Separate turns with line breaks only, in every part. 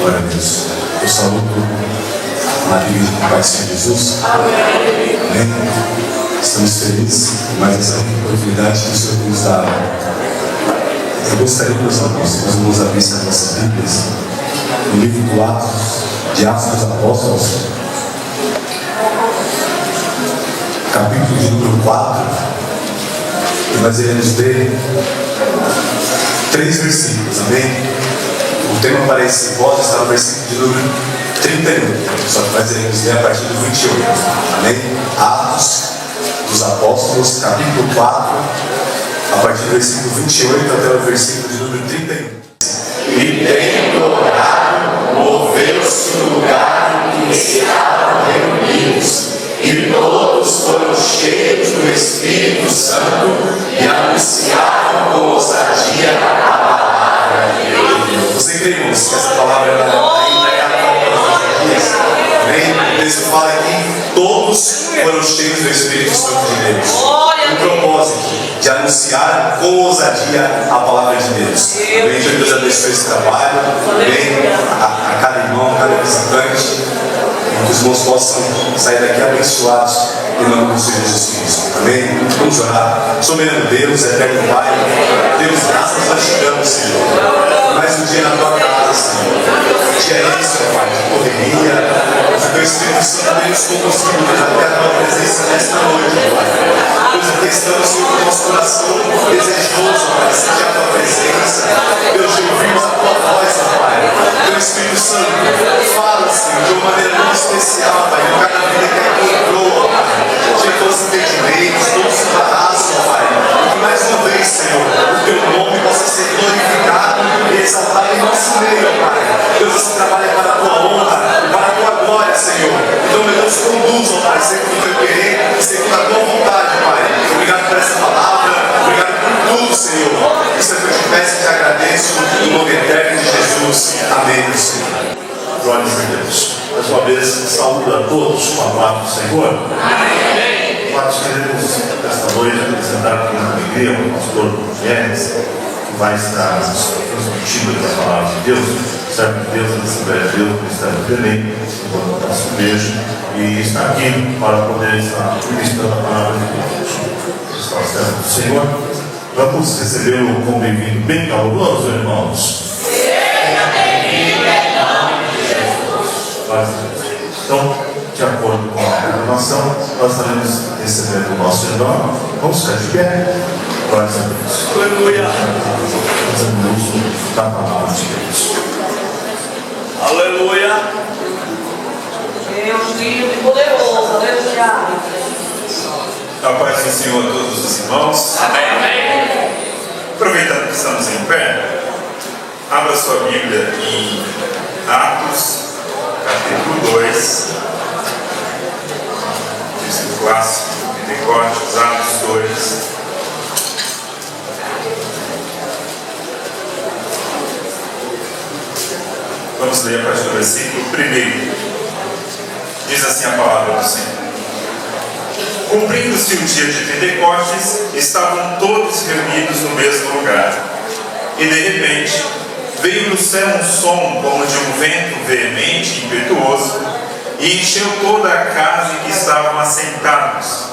Glória a Deus. Eu saúdo na vida do Pai Senhor Jesus. Amém. Estamos felizes com mais essa oportunidade que o Senhor nos dá. Eu gostaria que os irmãos abrissem as nossas Bíblias no livro do de Atos dos Apóstolos, capítulo de número 4, e nós iremos ler 3 versículos, amém? O tema para esse voto está no versículo de número 31, só que nós iremos ler a partir do 28, amém? Atos dos Apóstolos, capítulo 4, a partir do versículo 28 até o versículo de número 31.
E tendo orado, moveu-se o lugar em que estavam reunidos, e todos foram cheios do Espírito Santo e anunciavam com ousadia a palavra de Deus.
Você crê, irmãos, que essa palavra ainda é atual para os nossos dias? Amém? O texto fala que todos foram cheios do Espírito Santo de Deus. O propósito de anunciar com ousadia a palavra de Deus. Amém? Que Deus abençoe esse trabalho. Amém? A cada irmão, a cada visitante. E que os irmãos possam sair daqui abençoados em nome do Senhor Jesus Cristo. Amém? Vamos orar. Soberano Deus, eterno Pai, Deus, graças nós te damos, Senhor. Mais um dia na tua casa, Senhor. Dia é isso, Pai, de correria. O teu Espírito Santo também nos conduziu até a tua presença nesta noite, Pai. Deus, aqui estamos, Senhor, com o nosso coração desejoso, Pai, de sentir a tua presença. Deus, de ouvirmos a tua voz, Pai. Teu Espírito Santo, fala, Senhor, de uma maneira muito especial, Pai, em cada vida que aqui entrou, Pai. Tira todos os impedimentos, todos os embaraços, Pai. E que mais uma vez, Senhor, o teu nome possa ser glorificado e exaltado em nosso meio, Pai. Deus, esse trabalho é para a tua honra, para a tua glória, Senhor. Então, meu Deus, conduz, Pai, segundo o teu querer, segundo a tua vontade, Pai. Obrigado por essa palavra, obrigado por tudo, Senhor. Isso é que eu te peço e te agradeço, no nome eterno de Jesus. Amém, Senhor.
Glória a Deus. Mais uma vez, saúdo a todos com a paz do Senhor. Amém. Nós queremos, esta noite, apresentar com alegria o pastor Gênesis, que vai estar transmitindo a palavra de Deus. Serve de Deus, na Assembleia de Deus, no Ministério do Belém, no nosso beijo, e está aqui para poder estar ministrando a palavra de Deus. Está certo do Senhor. Vamos recebê-lo com bem-vindo bem caloroso, irmãos. Então, de acordo com a programação, nós estaremos recebendo o nosso irmão. Vamos ficar de pé. Glória a Deus.
Aleluia.
Fazendo uso da palavra de Deus.
Aleluia.
Deus lindo e poderoso. Aleluia.
A paz do Senhor a todos os irmãos.
Amém.
Aproveitando que estamos em pé, abra sua Bíblia em Atos, capítulo 2, texto clássico, Pentecostes, Atos 2. Vamos ler a partir do versículo 1. Diz assim a palavra do Senhor. Cumprindo-se o dia de Pentecostes, estavam todos reunidos no mesmo lugar. E de repente, veio do céu um som como de um vento veemente e impetuoso, e encheu toda a casa em que estavam assentados.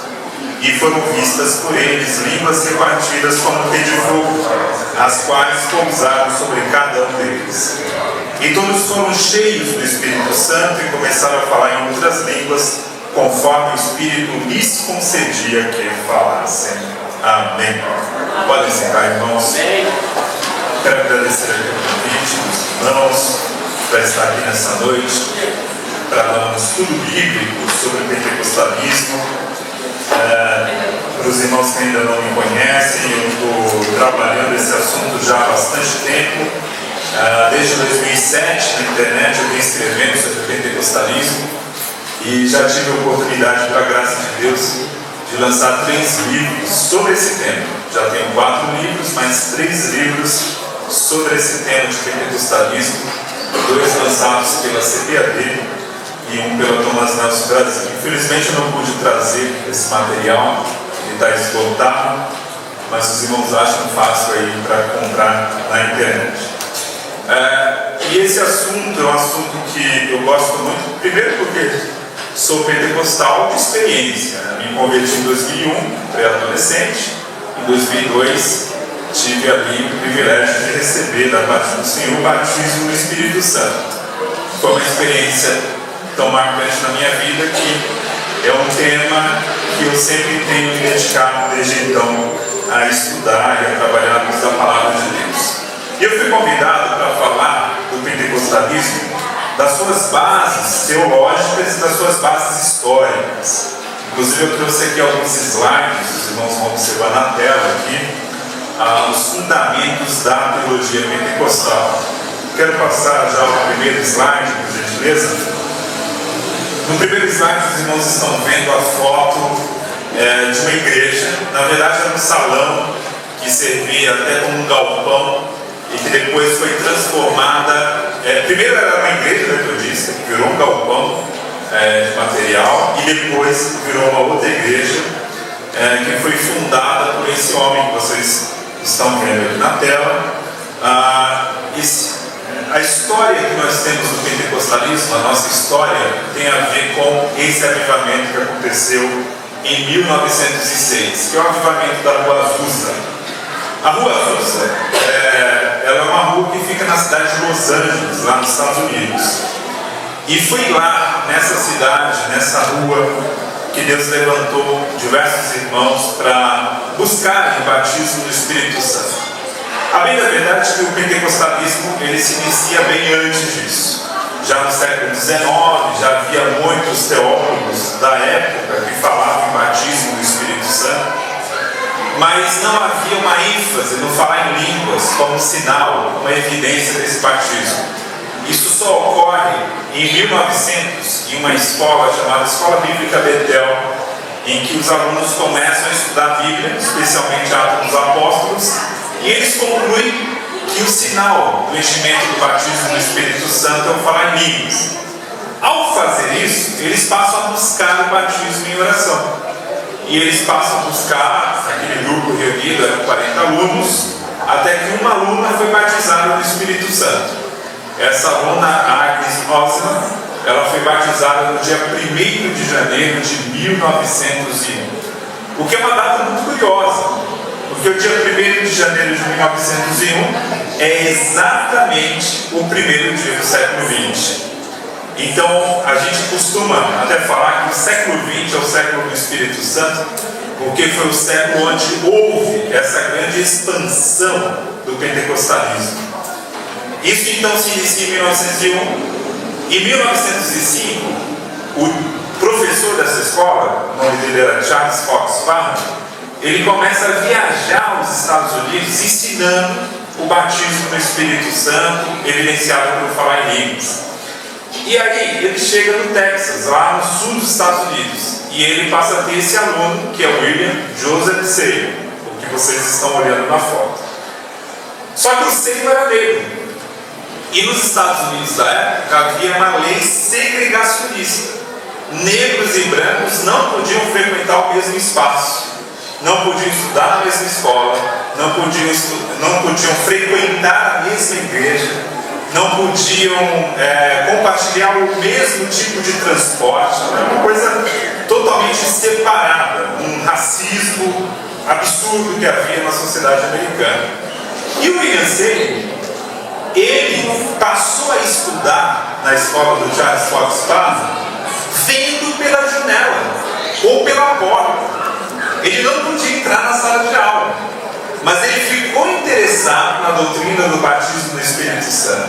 E foram vistas por eles línguas repartidas como que de fogo, as quais pousaram sobre cada um deles. E todos foram cheios do Espírito Santo e começaram a falar em outras línguas, conforme o Espírito lhes concedia que falassem. Amém. Podem sentar, irmãos. Quero agradecer aqui o convite dos irmãos para estar aqui nessa noite, para dar um estudo bíblico sobre o pentecostalismo. Para os irmãos que ainda não me conhecem, eu estou trabalhando esse assunto já há bastante tempo. Desde 2007 na internet eu venho escrevendo sobre o pentecostalismo e já tive a oportunidade, pela graça de Deus, de lançar 3 livros sobre esse tema. Já tenho 4 livros, mais 3 livros sobre esse tema de pentecostalismo, 2 lançados pela CPAD e 1 pela Thomas Nelson Brasil. Infelizmente eu não pude trazer esse material, ele está esgotado, mas os irmãos acham fácil aí para comprar na internet. E esse assunto é um assunto que eu gosto muito, primeiro porque sou pentecostal de experiência. Me converti em 2001, pré-adolescente. Em 2002, tive ali o privilégio de receber da parte do Senhor o batismo no Espírito Santo. Foi uma experiência tão marcante na minha vida que é um tema que eu sempre tenho me dedicado desde então a estudar e a trabalhar na luz da Palavra de Deus. E eu fui convidado para falar do pentecostalismo, das suas bases teológicas e das suas bases históricas. Inclusive eu trouxe aqui alguns slides, os irmãos vão observar na tela aqui, os fundamentos da teologia pentecostal. Quero passar já o primeiro slide, por gentileza. No primeiro slide os irmãos estão vendo a foto de uma igreja. Na verdade era um salão que servia até como um galpão e que depois foi transformada. Primeiro era uma igreja metodista, que virou um galpão de material, e depois virou uma outra igreja que foi fundada por esse homem que vocês estão vendo aqui na tela. A história que nós temos do pentecostalismo, a nossa história, tem a ver com esse avivamento que aconteceu em 1906, que é o avivamento da Rua Azusa. A Rua Azusa ela é uma rua que fica na cidade de Los Angeles, lá nos Estados Unidos. E foi lá, nessa cidade, nessa rua, que Deus levantou diversos irmãos para buscarem o batismo do Espírito Santo. A bem da verdade é que o pentecostalismo ele se inicia bem antes disso. Já no século XIX, já havia muitos teólogos da época que falavam em batismo do Espírito Santo, mas não havia uma ênfase no falar em línguas como sinal, como evidência desse batismo. Isso só ocorre em 1900, em uma escola chamada Escola Bíblica Betel, em que os alunos começam a estudar a Bíblia, especialmente Atos dos Apóstolos, e eles concluem que o sinal do enchimento do batismo no Espírito Santo é o falar em línguas. Ao fazer isso, eles passam a buscar o batismo em oração. E eles passam a buscar, aquele grupo reunido, eram 40 alunos, até que uma aluna foi batizada no Espírito Santo. Essa aluna, Agnes Osman, ela foi batizada no dia 1º de janeiro de 1901. O que é uma data muito curiosa, porque o dia 1º de janeiro de 1901 é exatamente o primeiro dia do século XX. Então, a gente costuma até falar que o século XX é o século do Espírito Santo, porque foi o século onde houve essa grande expansão do pentecostalismo. Isso então se inicia em 1901. Em 1905, o professor dessa escola, o nome dele era Charles Fox Parham, ele começa a viajar aos Estados Unidos ensinando o batismo no Espírito Santo, evidenciado por falar em línguas. E aí ele chega no Texas, lá no sul dos Estados Unidos, e ele passa a ter esse aluno, que é o William Joseph Seymour, o que vocês estão olhando na foto. Só que o Seymour era negro. E nos Estados Unidos da época havia uma lei segregacionista. Negros e brancos não podiam frequentar o mesmo espaço, não podiam estudar na mesma escola, não podiam frequentar a mesma igreja, não podiam compartilhar o mesmo tipo de transporte. Era uma coisa totalmente separada, um racismo absurdo que havia na sociedade americana. E o William Seymour, ele passou a estudar na escola do Charles Fox Parham vendo pela janela ou pela porta. Ele não podia entrar na sala de aula, mas ele ficou interessado na doutrina do batismo no Espírito Santo.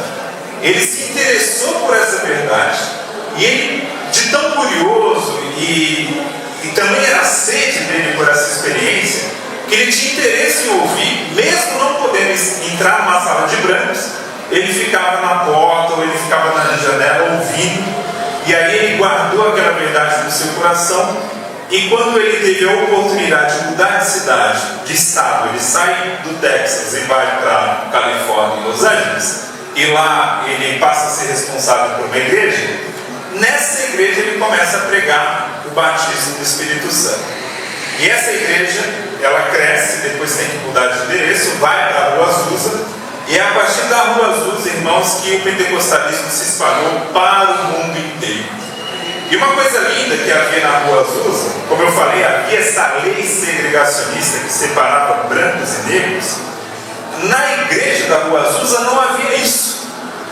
Ele se interessou por essa verdade e ele, de tão curioso e também era sede dele por essa experiência, que ele tinha interesse em ouvir, mesmo não podendo entrar numa sala de brancos, ele ficava na porta ou ele ficava na janela ouvindo, e aí ele guardou aquela verdade no seu coração. E quando ele teve a oportunidade de mudar de cidade, de estado, ele sai do Texas e vai para Califórnia, Los Angeles, e lá ele passa a ser responsável por uma igreja. Nessa igreja ele começa a pregar o batismo do Espírito Santo. E essa igreja, ela cresce, depois tem que mudar de endereço, vai para a Rua Azusa, E é a partir da Rua Azusa, irmãos, que o pentecostalismo se espalhou para o mundo inteiro. E uma coisa linda que havia na Rua Azusa, como eu falei, havia essa lei segregacionista que separava brancos e negros. Na igreja da Rua Azusa não havia isso.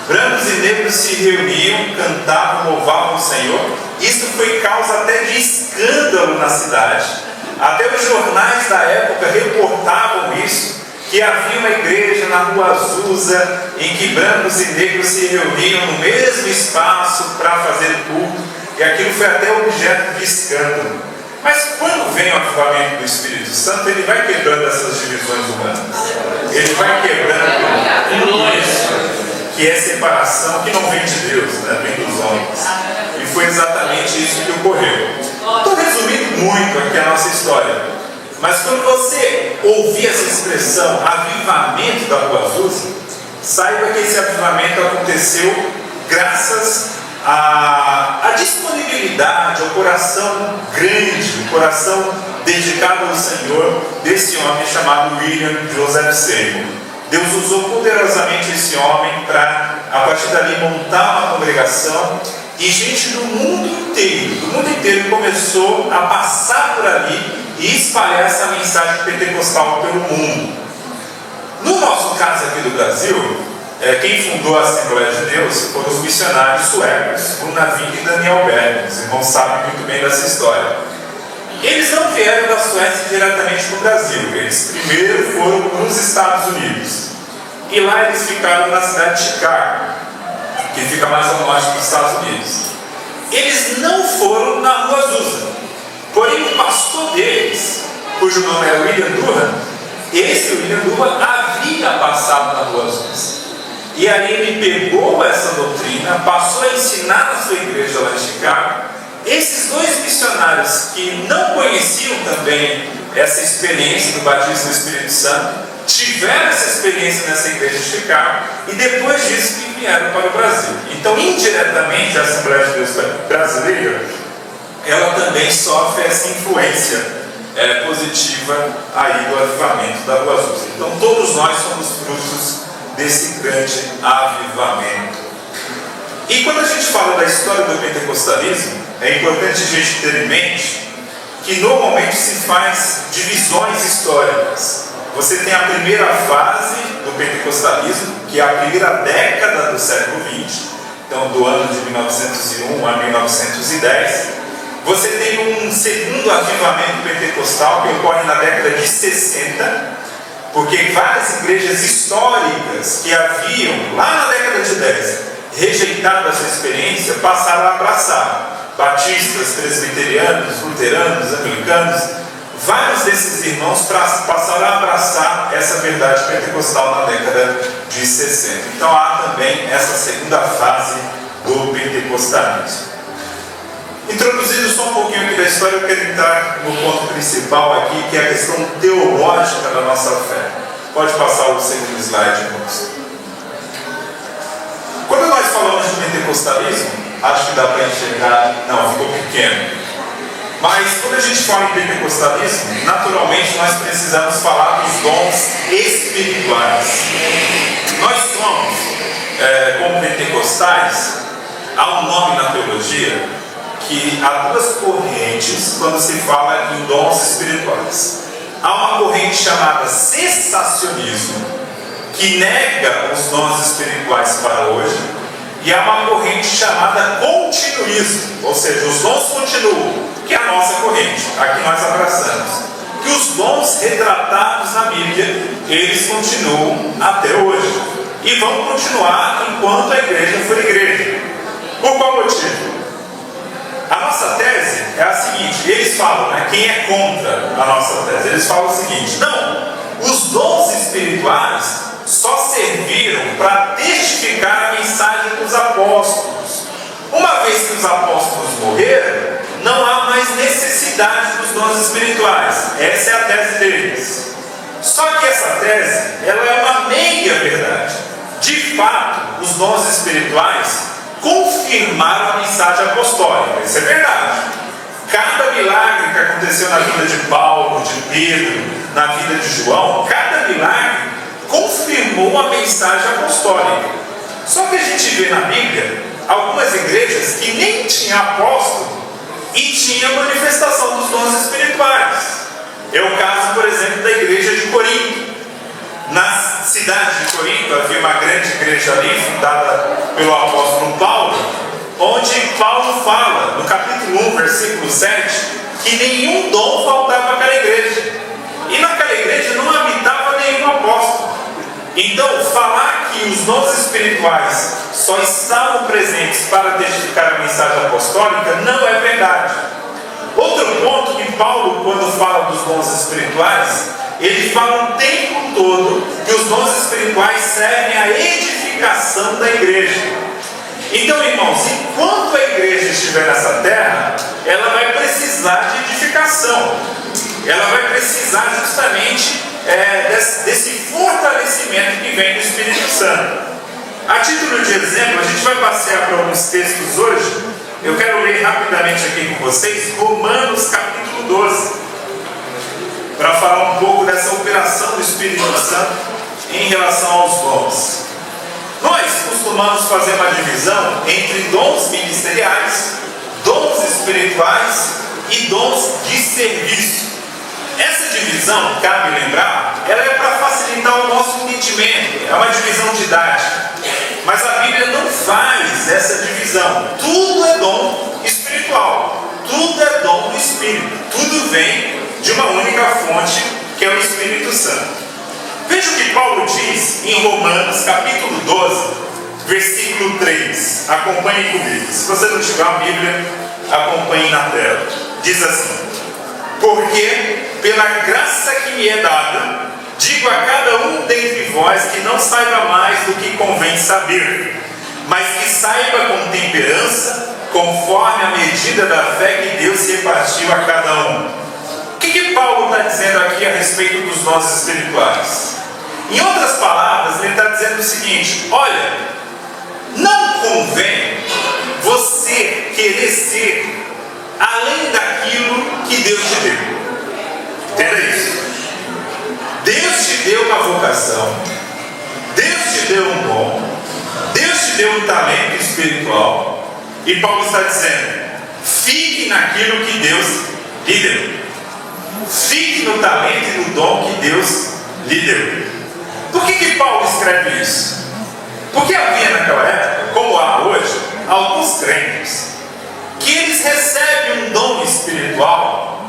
Brancos e negros se reuniam, cantavam, louvavam o Senhor. Isso foi causa até de escândalo na cidade. Até os jornais da época reportavam isso, que havia uma igreja na Rua Azusa em que brancos e negros se reuniam no mesmo espaço para fazer culto, e aquilo foi até objeto de escândalo. Mas quando vem o avivamento do Espírito Santo, ele vai quebrando essas divisões humanas. Ele vai quebrando tudo isso que é separação, que não vem de Deus, né? Vem dos homens. E foi exatamente isso que ocorreu. Estou resumindo muito aqui a nossa história, mas quando você ouvir essa expressão, avivamento da Rua Azusa, saiba que esse avivamento aconteceu graças à disponibilidade, ao coração grande, o coração dedicado ao Senhor desse homem chamado William Joseph Seymour. Deus usou poderosamente esse homem para, a partir dali, montar uma congregação, e gente do mundo inteiro começou a passar por ali e espalhar essa mensagem pentecostal pelo mundo. No nosso caso aqui do Brasil, quem fundou a Assembleia de Deus foram os missionários suecos, o Navin e Daniel Berg. Os irmãos sabem muito bem dessa história. Eles não vieram da Suécia diretamente para o Brasil, eles primeiro foram para os Estados Unidos. E lá eles ficaram na cidade de Chicago, que fica mais ao norte dos Estados Unidos. Eles não foram na Rua Azusa, porém o pastor deles, cujo nome era William Durham, esse William Durham havia passado na Rua Azusa. E aí ele pegou essa doutrina, passou a ensinar na sua igreja lá em Chicago. Esses dois missionários que não conheciam também essa experiência do batismo do Espírito Santo, tiveram essa experiência nessa igreja de Chicago, e depois disso que vieram para o Brasil. Então, indiretamente, a Assembleia de Deus brasileira, ela também sofre essa influência positiva aí do avivamento da Rua Azusa. Então, todos nós somos frutos desse grande avivamento. E quando a gente fala da história do pentecostalismo, é importante a gente ter em mente que normalmente se faz divisões históricas. Você tem a primeira fase do pentecostalismo, que é a primeira década do século XX, então do ano de 1901 a 1910. Você tem um segundo avivamento pentecostal que ocorre na década de 60, porque várias igrejas históricas que haviam, lá na década de 10, rejeitado essa experiência, passaram a abraçar. Batistas, presbiterianos, luteranos, anglicanos, vários desses irmãos passaram a abraçar essa verdade pentecostal na década de 60. Então há também essa segunda fase do pentecostalismo. Introduzindo só um pouquinho aqui da história, eu quero entrar no ponto principal aqui, que é a questão teológica da nossa fé. Pode passar o segundo slide, irmãos. Quando nós falamos de pentecostalismo, acho que dá para enxergar, não, ficou pequeno. Mas quando a gente fala em pentecostalismo, naturalmente nós precisamos falar dos dons espirituais. Nós somos, como pentecostais, há um nome na teologia que há duas correntes quando se fala em dons espirituais. Há uma corrente chamada cessacionismo, que nega os dons espirituais para hoje, e há uma corrente chamada continuismo, ou seja, os dons continuam, que é a nossa corrente, a que nós abraçamos. Que os dons retratados na Bíblia, eles continuam até hoje, e vão continuar enquanto a igreja for igreja. Por qual motivo? A nossa tese é a seguinte, eles falam, quem é contra a nossa tese? Eles falam o seguinte, não, os dons espirituais só serviram para testificar a mensagem dos apóstolos. Uma vez que os apóstolos morreram, não há mais necessidade dos dons espirituais. Essa é a tese deles. Só que essa tese, ela é uma meia verdade. De fato, os dons espirituais confirmaram a mensagem apostólica. Isso é verdade. Cada milagre que aconteceu na vida de Paulo, de Pedro, na vida de João, cada milagre confirmou a mensagem apostólica. Só que a gente vê na Bíblia algumas igrejas que nem tinham apóstolo e tinha manifestação dos dons espirituais. É o caso, por exemplo, da igreja de Corinto. Na cidade de Corinto havia uma grande igreja ali, fundada pelo apóstolo Paulo, onde Paulo fala, no capítulo 1, versículo 7, que nenhum dom faltava àquela igreja. E naquela igreja não habitava nenhum apóstolo. Então, falar que os dons espirituais só estavam presentes para testificar a mensagem apostólica não é verdade. Outro ponto que Paulo, quando fala dos dons espirituais, ele fala o tempo todo que os dons espirituais servem à edificação da igreja. Então, irmãos, enquanto a igreja estiver nessa terra, ela vai precisar de edificação. Ela vai precisar justamente desse fortalecimento que vem do Espírito Santo. A título de exemplo, a gente vai passear por alguns textos hoje. Eu quero ler rapidamente aqui com vocês Romanos capítulo 12, para falar um pouco dessa operação do Espírito Santo em relação aos dons. Nós costumamos fazer uma divisão entre dons ministeriais, dons espirituais e dons de serviço. Essa divisão, cabe lembrar, ela é para facilitar o nosso entendimento, é uma divisão didática. Mas a Bíblia não faz essa divisão. Tudo é dom espiritual, tudo é dom do Espírito, tudo vem de uma única fonte, que é o Espírito Santo. Veja o que Paulo diz em Romanos capítulo 12, versículo 3. Acompanhe comigo. Se você não tiver a Bíblia, acompanhe na tela. Diz assim: porque pela graça que me é dada, digo a cada um dentre vós que não saiba mais do que convém saber, mas que saiba com temperança, conforme a medida da fé que Deus repartiu a cada um. O que Paulo está dizendo aqui a respeito dos dons espirituais? Em outras palavras, ele está dizendo o seguinte: olha, não convém você querer ser além daquilo que Deus te deu. Entenda isso. Deus te deu uma vocação, Deus te deu um dom, Deus te deu um talento espiritual, e Paulo está dizendo: fique naquilo que Deus lhe deu. Fique no talento e no dom que Deus lhe deu. Por que Paulo escreve isso? Porque havia naquela época, como há hoje, alguns crentes que eles recebem um dom espiritual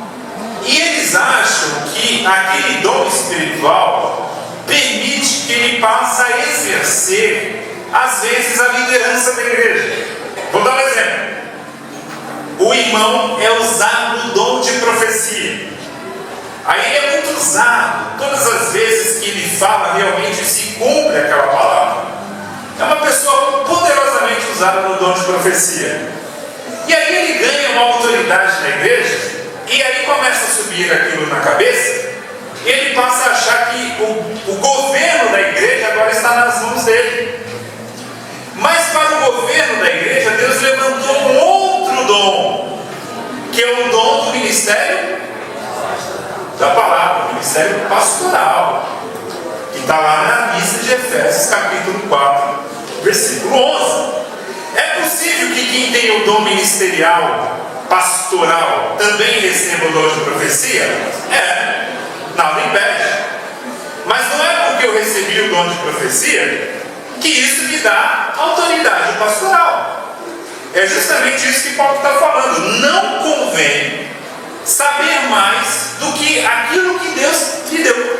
e eles acham que aquele dom espiritual permite que ele passe a exercer, às vezes, a liderança da igreja. Vou dar um exemplo. O irmão é usado no dom de profecia. Aí ele é muito usado. Todas as vezes que ele fala, realmente se cumpre aquela palavra. É uma pessoa poderosamente usada no dom de profecia. E aí ele ganha uma autoridade na igreja, e aí começa a subir aquilo na cabeça, e ele passa a achar que o governo da igreja agora está nas mãos dele. Mas para o governo da igreja, Deus levantou um outro dom, que é o dom do ministério da palavra, o ministério pastoral, que está lá na lista de Efésios capítulo 4, versículo 11. É possível que quem tem o dom ministerial, pastoral, também receba o dom de profecia? É, nada impede. Mas não é porque eu recebi o dom de profecia que isso me dá autoridade pastoral. É justamente isso que Paulo está falando. Não convém saber mais do que aquilo que Deus lhe deu.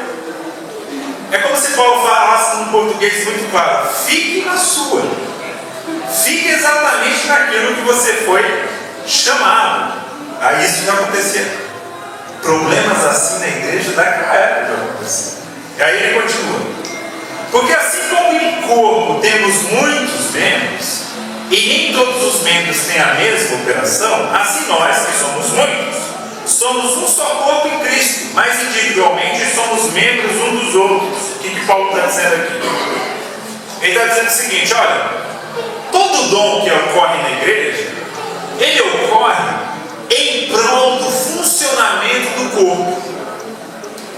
É como se Paulo falasse num português muito claro: fique na sua. Fique exatamente naquilo que você foi chamado. Aí isso já acontecia. Problemas assim na igreja daquela época já aconteciam. E aí ele continua: porque assim como em corpo temos muitos membros, e nem todos os membros têm a mesma operação, assim nós, que somos muitos, somos um só corpo em Cristo, mas individualmente somos membros uns dos outros. O que Paulo está dizendo aqui? Ele está dizendo o seguinte: olha, todo dom que ocorre na igreja, ele ocorre em prol do funcionamento do corpo.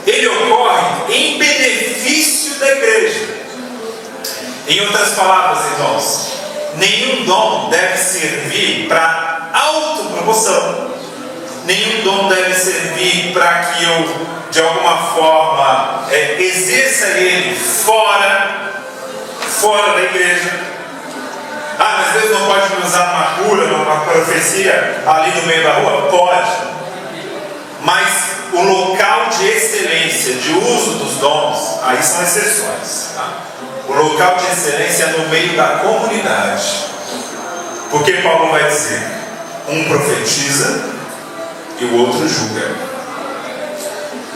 Ele ocorre em benefício da igreja. Em outras palavras, irmãos, nenhum dom deve servir para autopromoção. Nenhum dom deve servir para que eu, de alguma forma, exerça ele fora da igreja. Ah, mas Deus não pode me usar numa cura, numa profecia ali no meio da rua? Pode. Mas o local de excelência, de uso dos dons, aí são exceções. Tá? O local de excelência é no meio da comunidade. Porque Paulo vai dizer, um profetiza e o outro julga.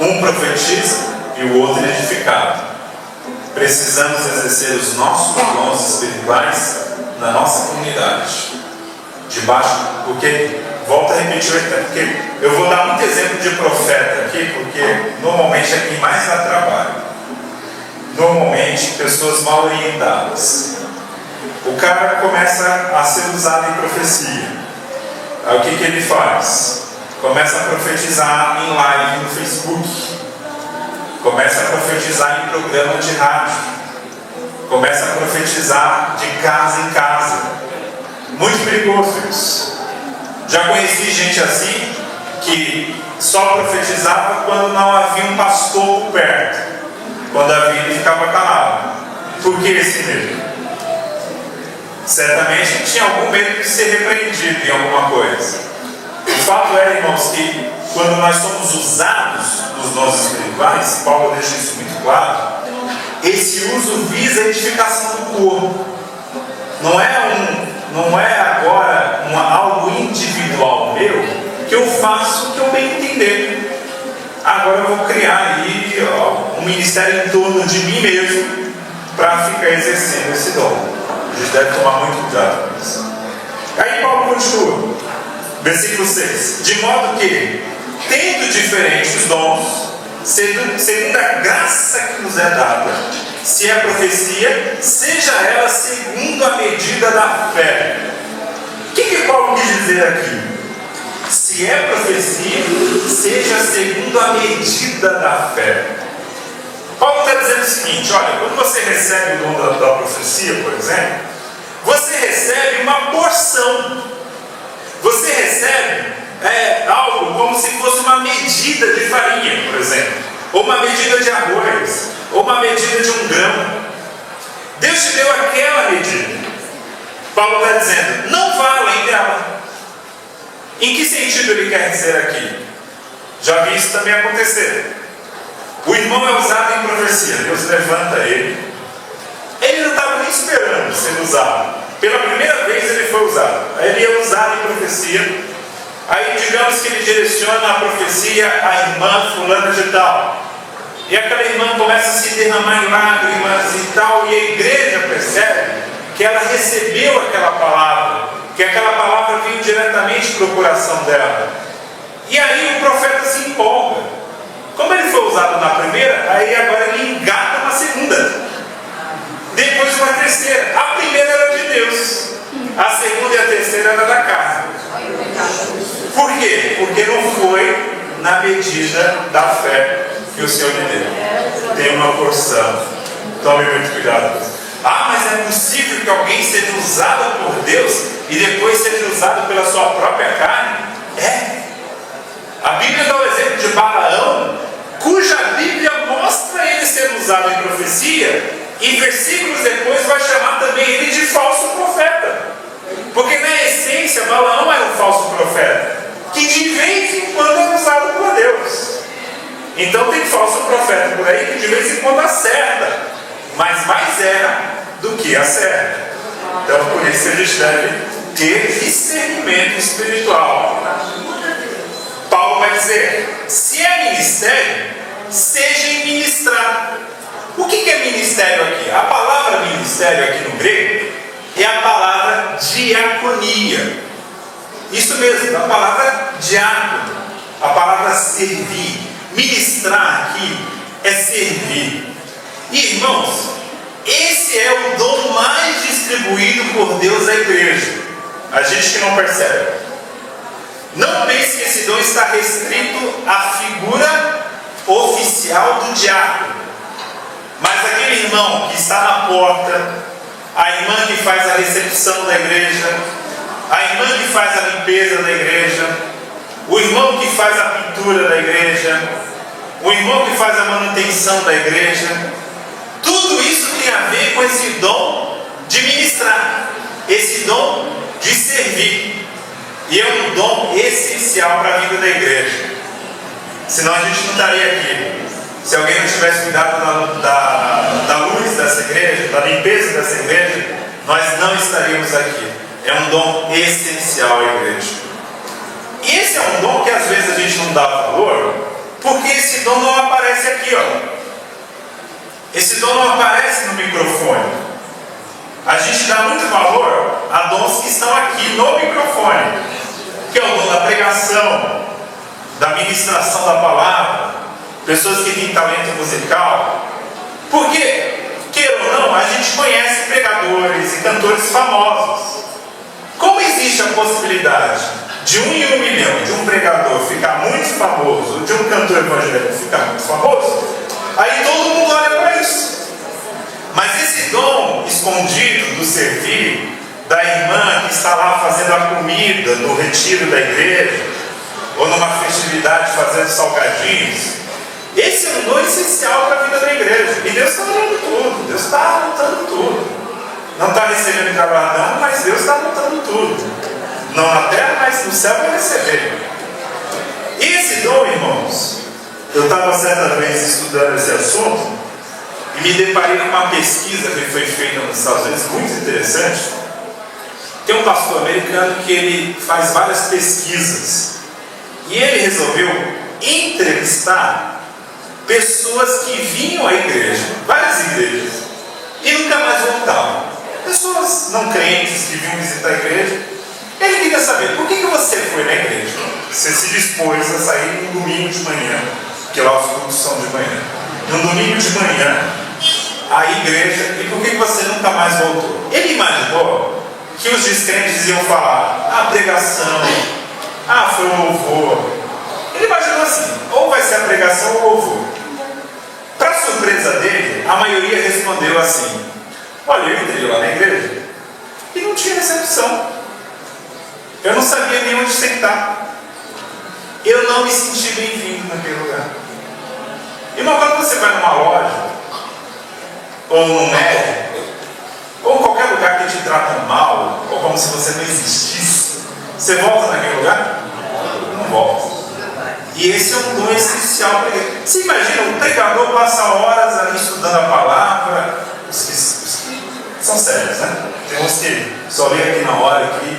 Um profetiza e o outro é edificado. Precisamos exercer os nossos dons espirituais na nossa comunidade. Debaixo, porque, volto a repetir, porque eu vou dar muito exemplo de profeta aqui, porque normalmente é quem mais dá trabalho. Normalmente, pessoas mal orientadas. O cara começa a ser usado em profecia. Aí o que ele faz? Começa a profetizar em live no Facebook. Começa a profetizar em programa de rádio. Começa a profetizar de casa em casa. Muito perigoso isso. Já conheci gente assim que só profetizava quando não havia um pastor por perto. Quando havia, ele ficava calado. Por que esse medo? Certamente tinha algum medo de ser repreendido em alguma coisa. O fato é, irmãos, que quando nós somos usados nos dons espirituais, Paulo deixa isso muito claro, esse uso visa a edificação do corpo. Não é agora algo individual meu, que eu faço o que eu bem entender. Agora eu vou criar aí um ministério em torno de mim mesmo, para ficar exercendo esse dom. A gente deve tomar muito cuidado com isso. Aí Paulo continua. Versículo 6. De modo que, tendo diferentes dons, segundo a graça que nos é dada, se é profecia, seja ela segundo a medida da fé. O que Paulo quis dizer aqui? Se é profecia, seja segundo a medida da fé. Paulo está dizendo o seguinte: olha, quando você recebe o dom da profecia, por exemplo, você recebe uma porção. Você recebe algo como se fosse uma medida de farinha, por exemplo, ou uma medida de arroz, ou uma medida de um grão. Deus te deu aquela medida. Paulo está dizendo, não vá além dela. Em que sentido ele quer dizer aqui? Já vi isso também acontecer. O irmão é usado em profecia, Deus levanta ele. Ele não estava nem esperando ser usado. Pela primeira vez ele foi usado. Aí ele é usado em profecia. Aí digamos que ele direciona a profecia à irmã fulana de tal. E aquela irmã começa a se derramar em lágrimas e tal. E a igreja percebe que ela recebeu aquela palavra. Que aquela palavra veio diretamente para o coração dela. E aí o profeta se empolga. Como ele foi usado na primeira, aí agora ele engata na segunda. Depois uma terceira. A primeira era de Deus. A segunda e a terceira era da carne. Por quê? Porque não foi na medida da fé que o Senhor lhe deu. Tem uma porção. Tome muito cuidado. Ah, mas é possível que alguém seja usado por Deus e depois seja usado pela sua própria carne? É. A Bíblia dá o exemplo de Balaão, cuja Bíblia mostra ele sendo usado em profecia, e versículos depois vai chamar também ele de falso profeta. Porque na essência Balaão era um falso profeta, que de vez em quando é usado por Deus. Então tem falso profeta por aí que de vez em quando acerta, mas mais erra do que acerta. Então por isso a gente deve ter discernimento espiritual. Paulo vai dizer, se é ministério, seja em ministrar. O que é ministério aqui? A palavra ministério aqui no grego é a palavra diaconia. Isso mesmo, a palavra diácono, a palavra servir. Ministrar aqui é servir. E, irmãos, esse é o dom mais distribuído por Deus à igreja. A gente que não percebe. Não pense que esse dom está restrito à figura oficial do diácono. Mas aquele irmão que está na porta, a irmã que faz a recepção da igreja, a irmã que faz a limpeza da igreja, o irmão que faz a pintura da igreja, o irmão que faz a manutenção da igreja. Tudo isso tem a ver com esse dom de ministrar, esse dom de servir. E é um dom essencial para a vida da igreja. Senão a gente não estaria aqui. Se alguém não tivesse cuidado da luz dessa igreja, da limpeza dessa igreja, nós não estaríamos aqui. É um dom essencial à igreja. E esse é um dom que às vezes a gente não dá valor, porque esse dom não aparece aqui, ó. Esse dom não aparece no microfone. A gente dá muito valor a dons que estão aqui no microfone, que é o dom da pregação, da ministração da palavra, pessoas que têm talento musical. Porque, queira ou não, a gente conhece pregadores e cantores famosos. Como existe a possibilidade de 1 em 1 milhão de um pregador ficar muito famoso, de um cantor evangélico ficar muito famoso, aí todo mundo olha para isso. Mas esse dom escondido do servir, da irmã que está lá fazendo a comida no retiro da igreja, ou numa festividade fazendo salgadinhos, esse é um dom essencial para a vida da igreja. E Deus está dando tudo, Deus está anotando tudo. Não está recebendo galardão, mas Deus está anotando tudo. Não na terra, mas no céu vai receber. E esse dom, irmãos, eu estava certa vez estudando esse assunto e me deparei com uma pesquisa que foi feita nos Estados Unidos, muito interessante. Tem um pastor americano que ele faz várias pesquisas e ele resolveu entrevistar pessoas que vinham à igreja, várias igrejas, e nunca mais voltavam. Pessoas não crentes que vinham visitar a igreja. Ele queria saber, por que você foi na igreja? Você se dispôs a sair num domingo de manhã, porque lá os cultos são de manhã. Num domingo de manhã, à igreja, e por que você nunca mais voltou? Ele imaginou que os descrentes iam falar, pregação, foi o louvor. Ele imaginou assim, ou vai ser a pregação ou o louvor. Para surpresa dele, a maioria respondeu assim, olha, eu entrei lá na igreja e não tinha recepção. Eu não sabia nem onde sentar. Eu não me senti bem-vindo naquele lugar. Irmão, quando você vai numa loja, ou num médico, ou qualquer lugar que te trata mal, ou como se você não existisse, você volta naquele lugar? Não volta. E esse é um dom essencial para ele. Você imagina, um pregador passa horas ali estudando a palavra, os que são sérios, né? Tem uns que só vem aqui na hora aqui,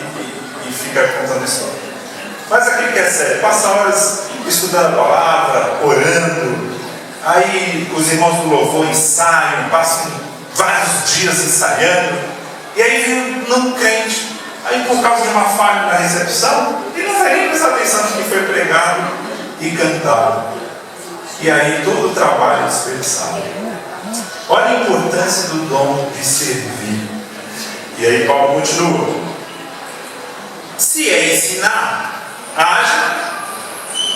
e fica contando história. Mas aquele que é sério, passa horas estudando a palavra, orando, aí os irmãos do louvor ensaiam, passam vários dias ensaiando, e aí vem um não crente, aí por causa de uma falha na recepção, ele não vai nem prestar atenção no que foi pregado e cantado. E aí todo o trabalho é desperdiçado. Olha a importância do dom de servir. E aí Paulo continua. Se é ensinar, haja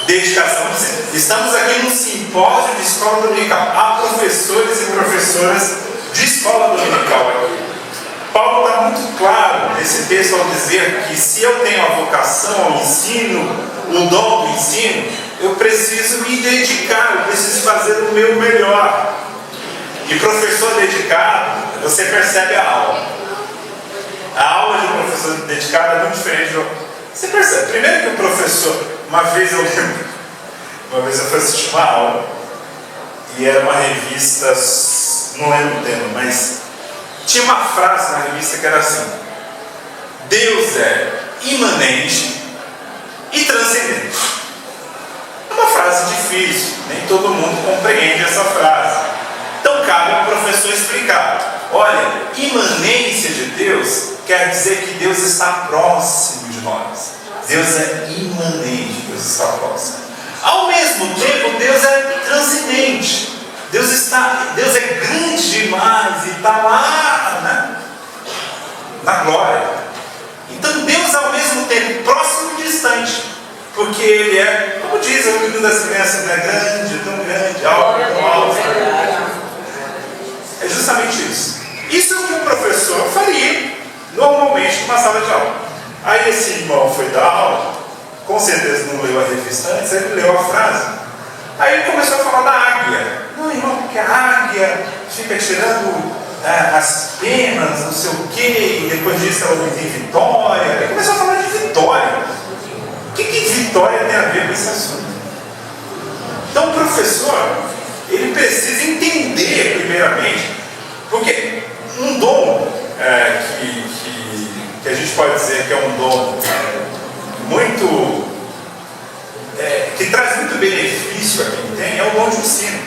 dedicação. Estamos aqui num simpósio de escola dominical. Há professores e professoras de escola dominical aqui. Paulo está muito claro nesse texto ao dizer que se eu tenho a vocação ao ensino, o dom do ensino, eu preciso me dedicar, eu preciso fazer o meu melhor. E professor dedicado, você percebe a aula. A aula de um professor dedicado é muito diferente. Você percebe? Primeiro que o professor, uma vez eu fui assistir uma aula e era uma revista, não lembro o tema, mas tinha uma frase na revista que era assim: Deus é imanente e transcendente. É uma frase difícil, nem todo mundo compreende essa frase. Então cabe ao professor explicar. Olha, imanência de Deus quer dizer que Deus está próximo de nós. Deus é imanente, Deus está próximo. Ao mesmo tempo, Deus é transcendente. Deus é grande demais e está lá, né, na glória. Então Deus ao mesmo tempo próximo e distante. Porque Ele é, como diz o livro das crianças, é grande, tão grande, alto, tão alto. É justamente isso. Isso é o que um professor faria normalmente numa sala de aula. Aí esse irmão foi dar aula, com certeza não leu a revista antes, ele leu a frase. Aí ele começou a falar da águia. Não, irmão, porque a águia fica tirando as penas, não sei o quê, e depois disso ela tem vitória. Ele começou a falar de vitória. O que vitória tem a ver com esse assunto? Então o professor, ele precisa entender primeiramente, porque um dom que a gente pode dizer que é um dom muito que traz muito benefício a quem tem, é o dom de ensino.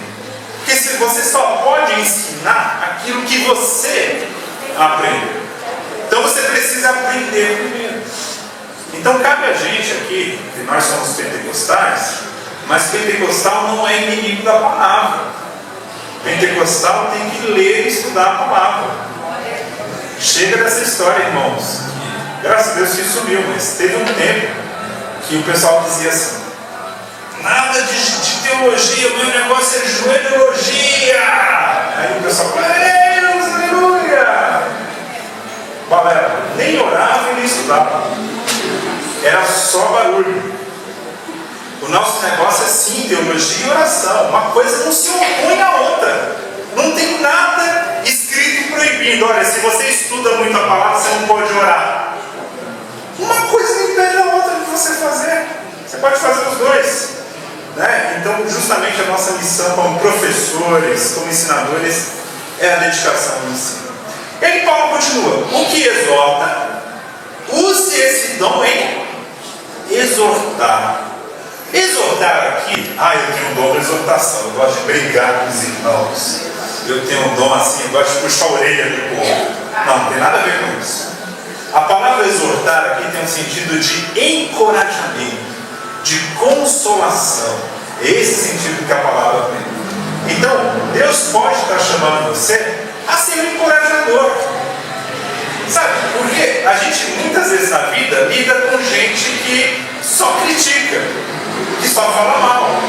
Porque se você só pode ensinar aquilo que você aprendeu. Então você precisa aprender primeiro. Então cabe a gente aqui, que nós somos pentecostais, mas pentecostal não é inimigo da palavra. Pentecostal tem que ler e estudar a palavra. Chega dessa história, irmãos. Graças a Deus que sumiu, mas teve um tempo que o pessoal dizia assim: nada de teologia, o meu negócio é joelhologia. Aí o pessoal fala: Deus, aleluia. Galera, nem orava e nem estudava. Era só barulho. O nosso negócio é sim teologia e oração. Uma coisa não se opõe à outra. Não tem nada escrito proibindo. Olha, se você estuda muito a palavra, você não pode orar. Uma coisa não impede a outra de você fazer. Você pode fazer os dois. Né? Então, justamente a nossa missão como professores, como ensinadores, é a dedicação ao ensino. E aí Paulo continua: o que exorta, use esse dom em exortar. Exortar aqui, eu tenho um dom de exortação, eu gosto de brigar com os irmãos. Eu tenho um dom assim, eu gosto de puxar a orelha do povo. Não tem nada a ver com isso. A palavra exortar aqui tem um sentido de encorajamento, de consolação. É esse sentido que a palavra tem. Então, Deus pode estar chamando você a ser um encorajador. Sabe, porque a gente muitas vezes na vida lida com gente que só critica, que só fala mal.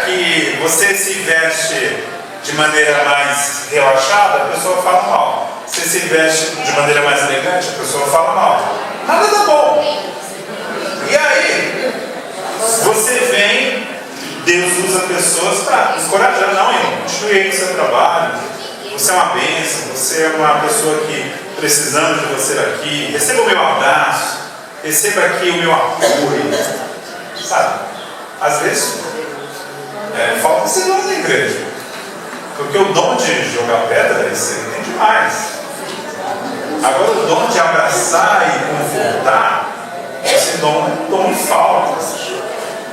Que você se veste de maneira mais relaxada, a pessoa fala mal. Você se veste de maneira mais elegante, a pessoa fala mal. Nada dá bom. E aí, você vem, Deus usa pessoas para encorajar. Não, irmão, continue aí com o seu trabalho. Você é uma bênção, você é uma pessoa que precisamos de você aqui. Receba o meu abraço, receba aqui o meu apoio. Sabe? Às vezes, falta esse dom na igreja. Porque o dom de jogar pedra, você tem demais. Agora, o dom de abraçar e confortar, esse dom é um dom de falta.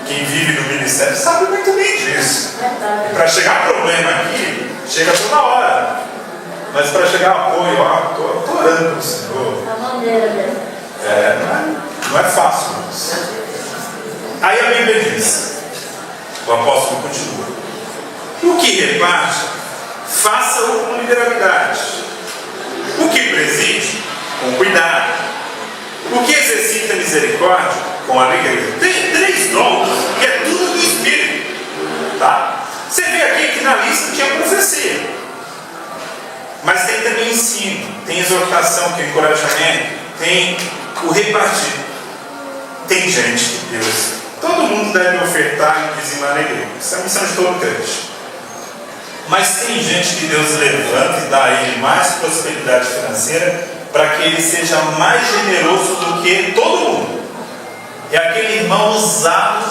Quem vive no ministério sabe muito bem disso. E para chegar problema aqui, chega toda hora. Mas para chegar apoio, estou orando com o Senhor. Não é fácil isso. Aí a Bíblia diz, o apóstolo continua: o que reparte, faça-o com liberalidade. O que preside, com cuidado. O que exercita misericórdia, com alegria. Tem 3 dons, que é tudo do Espírito. Tá? Você vê aqui que na lista tinha profecia. Mas tem também ensino, tem exortação, tem encorajamento, tem o repartir. Tem gente que Deus, todo mundo deve ofertar e dizimar na igreja. Isso é a missão de todo crente. Mas tem gente que Deus levanta e dá a ele mais prosperidade financeira para que ele seja mais generoso do que todo mundo. É aquele irmão usado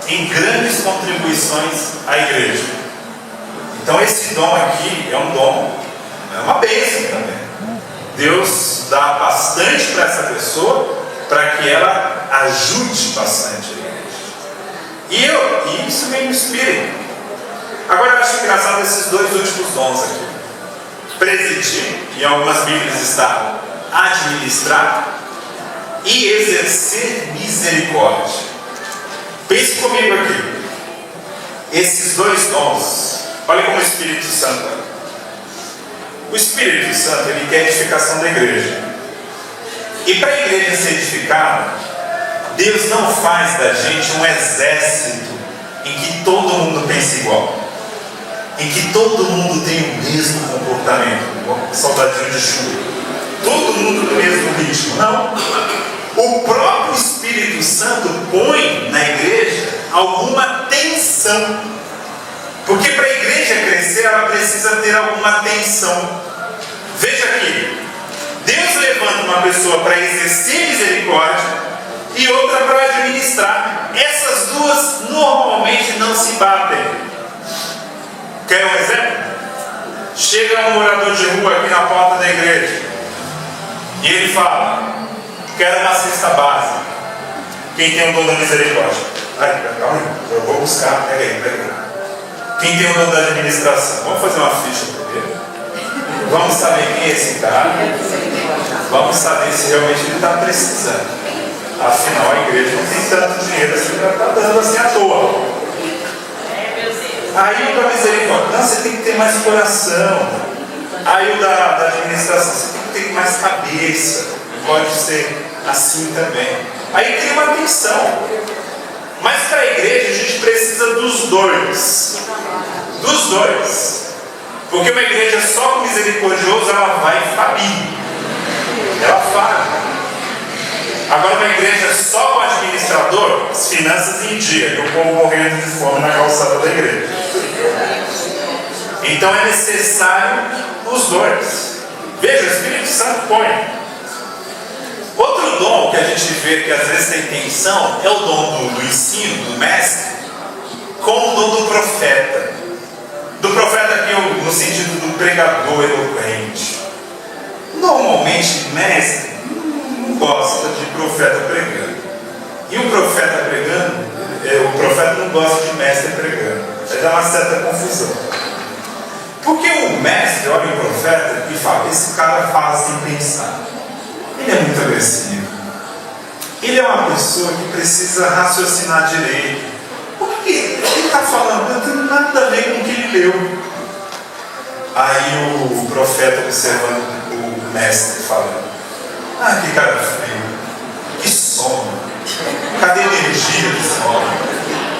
em grandes contribuições à igreja. Então esse dom aqui é um dom, é uma bênção também. Deus dá bastante para essa pessoa para que ela ajude bastante a igreja. E isso me inspira. Agora eu acho engraçado esses 2 últimos dons aqui. Presidir, em algumas Bíblias está administrar, e exercer misericórdia. Pense comigo aqui. Esses 2 dons, olha como o Espírito Santo é. O Espírito Santo, ele quer a edificação da igreja. E para a igreja ser edificada, Deus não faz da gente um exército em que todo mundo pensa igual. em que todo mundo tem o mesmo comportamento, soldadinho de chuva, todo mundo no mesmo ritmo. Não. O próprio Espírito Santo põe na igreja alguma tensão. Porque para a igreja crescer, ela precisa ter alguma tensão. Veja aqui, Deus levanta uma pessoa para exercer misericórdia e outra para administrar. Essas duas normalmente não se batem. Quer um exemplo? Chega um morador de rua aqui na porta da igreja e ele fala: quero uma cesta básica. Quem tem o dom da misericórdia? Calma aí, eu vou buscar. Pega aí. Quem tem o dom da administração? Vamos fazer uma ficha primeiro. Vamos saber quem é esse cara. Vamos saber se realmente ele está precisando. Afinal, a igreja não tem tanto dinheiro assim para estar dando assim à toa. Aí o da misericórdia: não, você tem que ter mais coração. Aí o da administração: você tem que ter mais cabeça. Pode ser assim também. Aí tem uma tensão. Mas para a igreja a gente precisa dos dois. Dos dois. Porque uma igreja só com misericordioso, ela vai falir. Ela falha. Agora uma igreja só com administrador, as finanças em dia, e o povo morrendo de fome na calçada da igreja. Então é necessário os dois. Veja, o Espírito Santo põe. Outro dom que a gente vê que às vezes tem tensão é o dom do ensino, do mestre, com o dom do profeta. Do profeta aqui no sentido do pregador eloquente. Normalmente, mestre não gosta de profeta pregando. E o profeta pregando, o profeta não gosta de mestre pregando. Aí dá uma certa confusão. Porque o mestre olha o profeta e fala: esse cara fala sem pensar. Ele é muito agressivo. Ele é uma pessoa que precisa raciocinar direito. Porque ele está falando, não tem nada a ver com o que ele leu. Aí o profeta observando o mestre falando: ah, que cara frio, que sono, cadê a energia desse homem?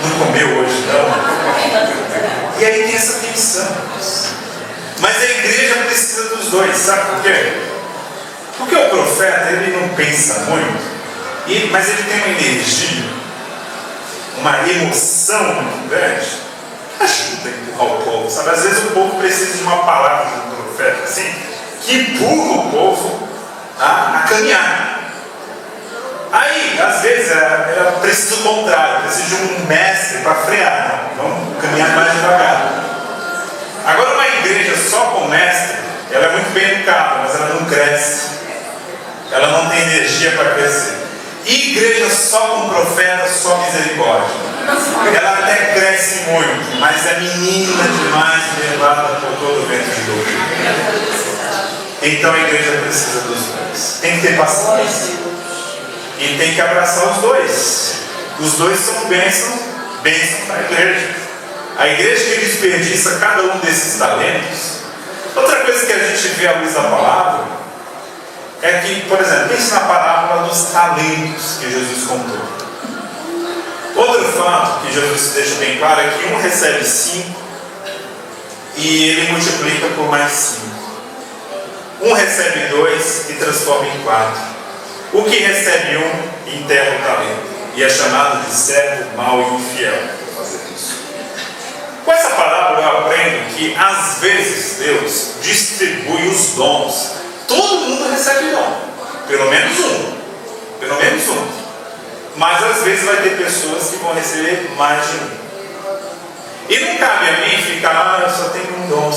Não comeu hoje não? E aí tem essa tensão. Mas a igreja precisa dos dois, sabe por quê? Porque o profeta, ele não pensa muito, mas ele tem uma energia, uma emoção muito grande, ajuda a empurrar o povo, sabe? Às vezes o povo precisa de uma palavra do profeta, assim, que empurra o povo a caminhar. Aí, às vezes, ela precisa do contrário, precisa de um mestre para frear, não? Vamos caminhar mais devagar. Agora, uma igreja só com mestre, ela é muito bem educada, mas ela não cresce. Ela não tem energia para crescer. E igreja só com profeta, só misericórdia. Ela até cresce muito, mas é menina demais, levada por todo o vento de doutrina. Então a igreja precisa dos dois. Tem que ter paciência. E tem que abraçar os dois. Os dois são bênçãos para a igreja. A igreja que desperdiça cada um desses talentos. Outra coisa que a gente vê à luz da palavra é que, por exemplo, pense na parábola dos talentos que Jesus contou. Outro fato que Jesus deixa bem claro é que um recebe 5 e ele multiplica por mais 5. Um recebe 2 e transforma em 4. O que recebe 1 enterra o talento e é chamado de servo mau e infiel por fazer isso. Com essa parábola eu aprendo que às vezes Deus distribui os dons. Todo mundo recebe dom, pelo menos um. Mas às vezes vai ter pessoas que vão receber mais de um. E não cabe a mim ficar: eu só tenho um dom,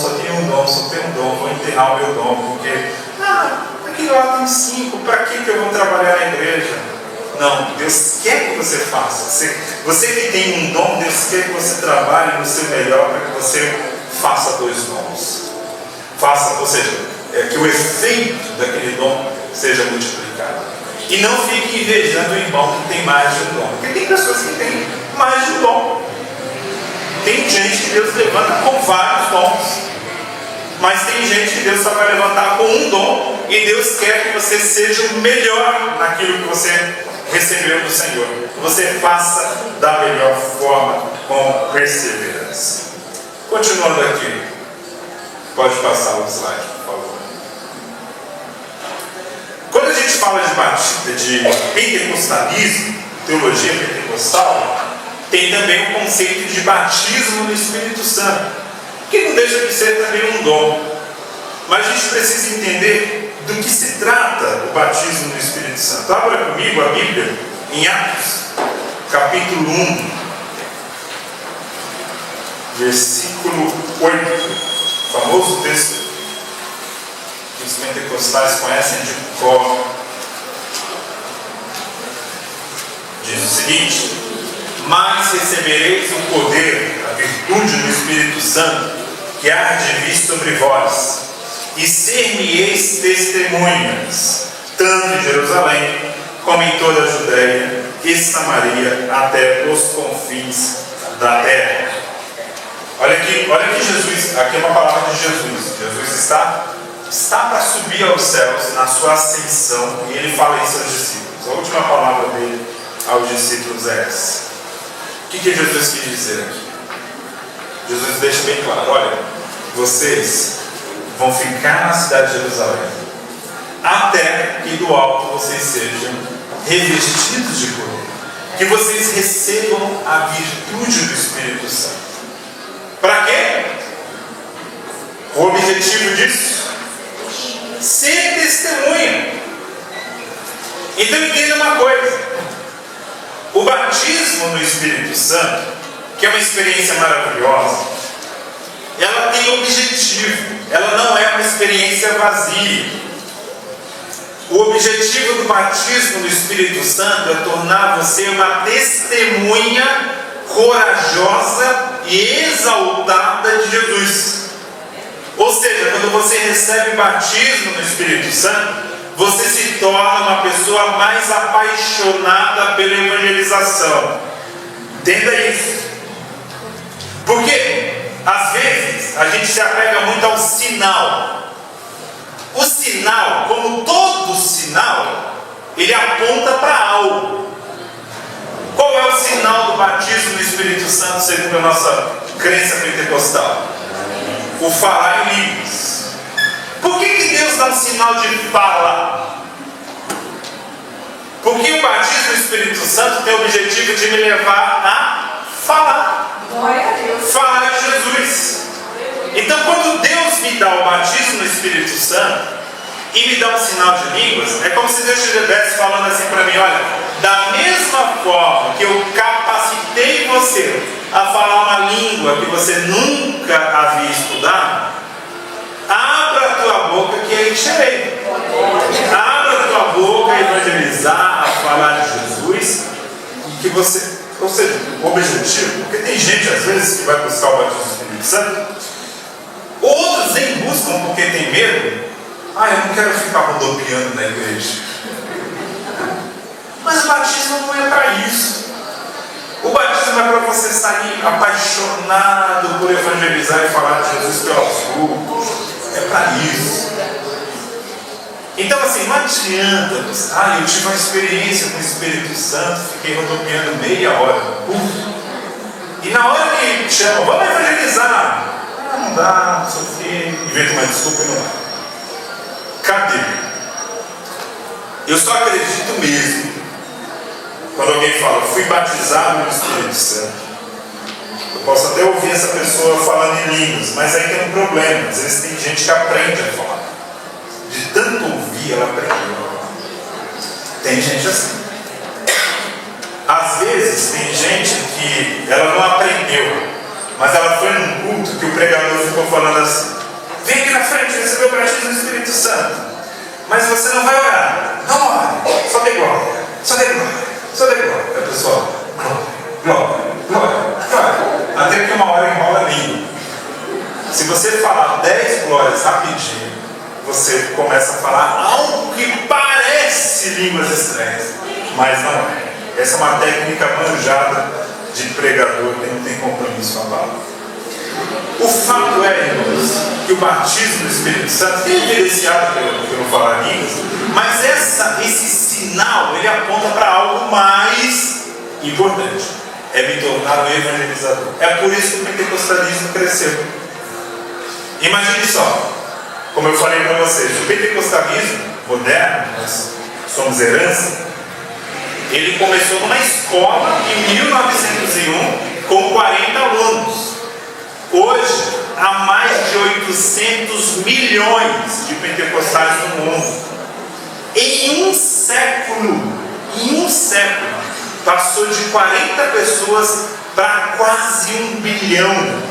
vou enterrar o meu dom, porque aquele lá tem 5, para que eu vou trabalhar na igreja? Não, Deus quer que você faça. Você que tem um dom, Deus quer que você trabalhe no seu melhor para que você faça 2 dons. Ou seja, que o efeito daquele dom seja multiplicado. E não fique invejando o irmão que tem mais de um dom. Porque tem pessoas que têm mais de um dom. Tem gente que Deus levanta com vários dons. Mas tem gente que Deus só vai levantar com um dom. E Deus quer que você seja o melhor naquilo que você recebeu do Senhor. Que você faça da melhor forma, com perseverança. Continuando aqui. Pode passar o slide, por favor. Quando a gente fala de pentecostalismo, teologia pentecostal, tem também o conceito de batismo no Espírito Santo, que não deixa de ser também um dom. Mas a gente precisa entender do que se trata o batismo no Espírito Santo. Abra comigo a Bíblia em Atos, capítulo 1, versículo 8, o famoso texto que os pentecostais conhecem de cor. Diz o seguinte: mas recebereis o poder, a virtude do Espírito Santo, que há de vir sobre vós, e ser-me-eis testemunhas, tanto em Jerusalém, como em toda a Judéia e Samaria, até os confins da terra. Olha aqui Jesus, aqui é uma palavra de Jesus. Jesus está para subir aos céus na sua ascensão, e ele fala isso aos discípulos. A última palavra dele aos discípulos é essa. O que Jesus quis dizer aqui? Jesus deixa bem claro: olha, vocês vão ficar na cidade de Jerusalém até que do alto vocês sejam revestidos de poder, que vocês recebam a virtude do Espírito Santo. Para quê? O objetivo disso? Ser testemunha. Então entenda uma coisa: o batismo no Espírito Santo, que é uma experiência maravilhosa, ela tem objetivo, ela não é uma experiência vazia. O objetivo do batismo no Espírito Santo é tornar você uma testemunha corajosa e exaltada de Jesus. Ou seja, quando você recebe o batismo no Espírito Santo, você se torna uma pessoa mais apaixonada pela evangelização. Entenda isso. Porque às vezes a gente se apega muito ao sinal. O sinal, como todo sinal, ele aponta para algo. Qual é o sinal do batismo no Espírito Santo segundo a nossa crença pentecostal? O falar em línguas. Por que Deus dá um sinal de fala? Porque o batismo no Espírito Santo tem o objetivo de me levar a falar.
Glória a Deus.
Falar de Jesus. Então, quando Deus me dá o batismo no Espírito Santo e me dá um sinal de línguas, é como se Deus estivesse falando assim para mim: olha, da mesma forma que eu capacitei você a falar uma língua que você nunca havia estudado, abra a tua boca que eu encherei. Abra a tua boca a evangelizar, a falar de Jesus, e que você, ou seja, o objetivo, porque tem gente às vezes que vai buscar o batismo do Espírito Santo, outros nem buscam porque tem medo. Eu não quero ficar rodopiando na igreja. Mas o batismo não é para isso. O batismo é para você sair apaixonado por evangelizar e falar de Jesus pelos cultos. É para isso. Então assim, não adianta. Eu tive uma experiência com o Espírito Santo, fiquei rodopiando meia hora. E na hora que chamam, vamos evangelizar. Não dá, não sei o quê. Inventa uma desculpa e não dá. Cadê? Eu só acredito mesmo quando alguém fala: fui batizado no Espírito Santo. Eu posso até ouvir essa pessoa falando em línguas, mas aí tem um problema. Às vezes tem gente que aprende a falar. De tanto ouvir, ela aprendeu. Tem gente assim. Às vezes tem gente que ela não aprendeu, mas ela foi num culto que o pregador ficou falando assim: vem aqui na frente, recebeu o batismo do Espírito Santo. Mas você não vai orar. Não ore. Só dê glória. Só dê glória. Só dê glória. É, pessoal, glória, glória, glória. Até que uma hora enrola a língua. Se você falar 10 glórias rapidinho, você começa a falar algo que parece línguas estranhas, mas não é. Essa é uma técnica manjada de pregador que não tem compromisso com a palavra. O fato é, irmãos, que o batismo do Espírito Santo é evidenciado pelo falar línguas, mas esse sinal ele aponta para algo mais importante. é me tornar um evangelizador. É por isso que o pentecostalismo cresceu. Imagine só, como eu falei para vocês, o pentecostalismo moderno, nós somos herança, ele começou numa escola em 1901 com 40 alunos. Hoje, há mais de 800 milhões de pentecostais no mundo. Em um século, passou de 40 pessoas para quase 1 bilhão.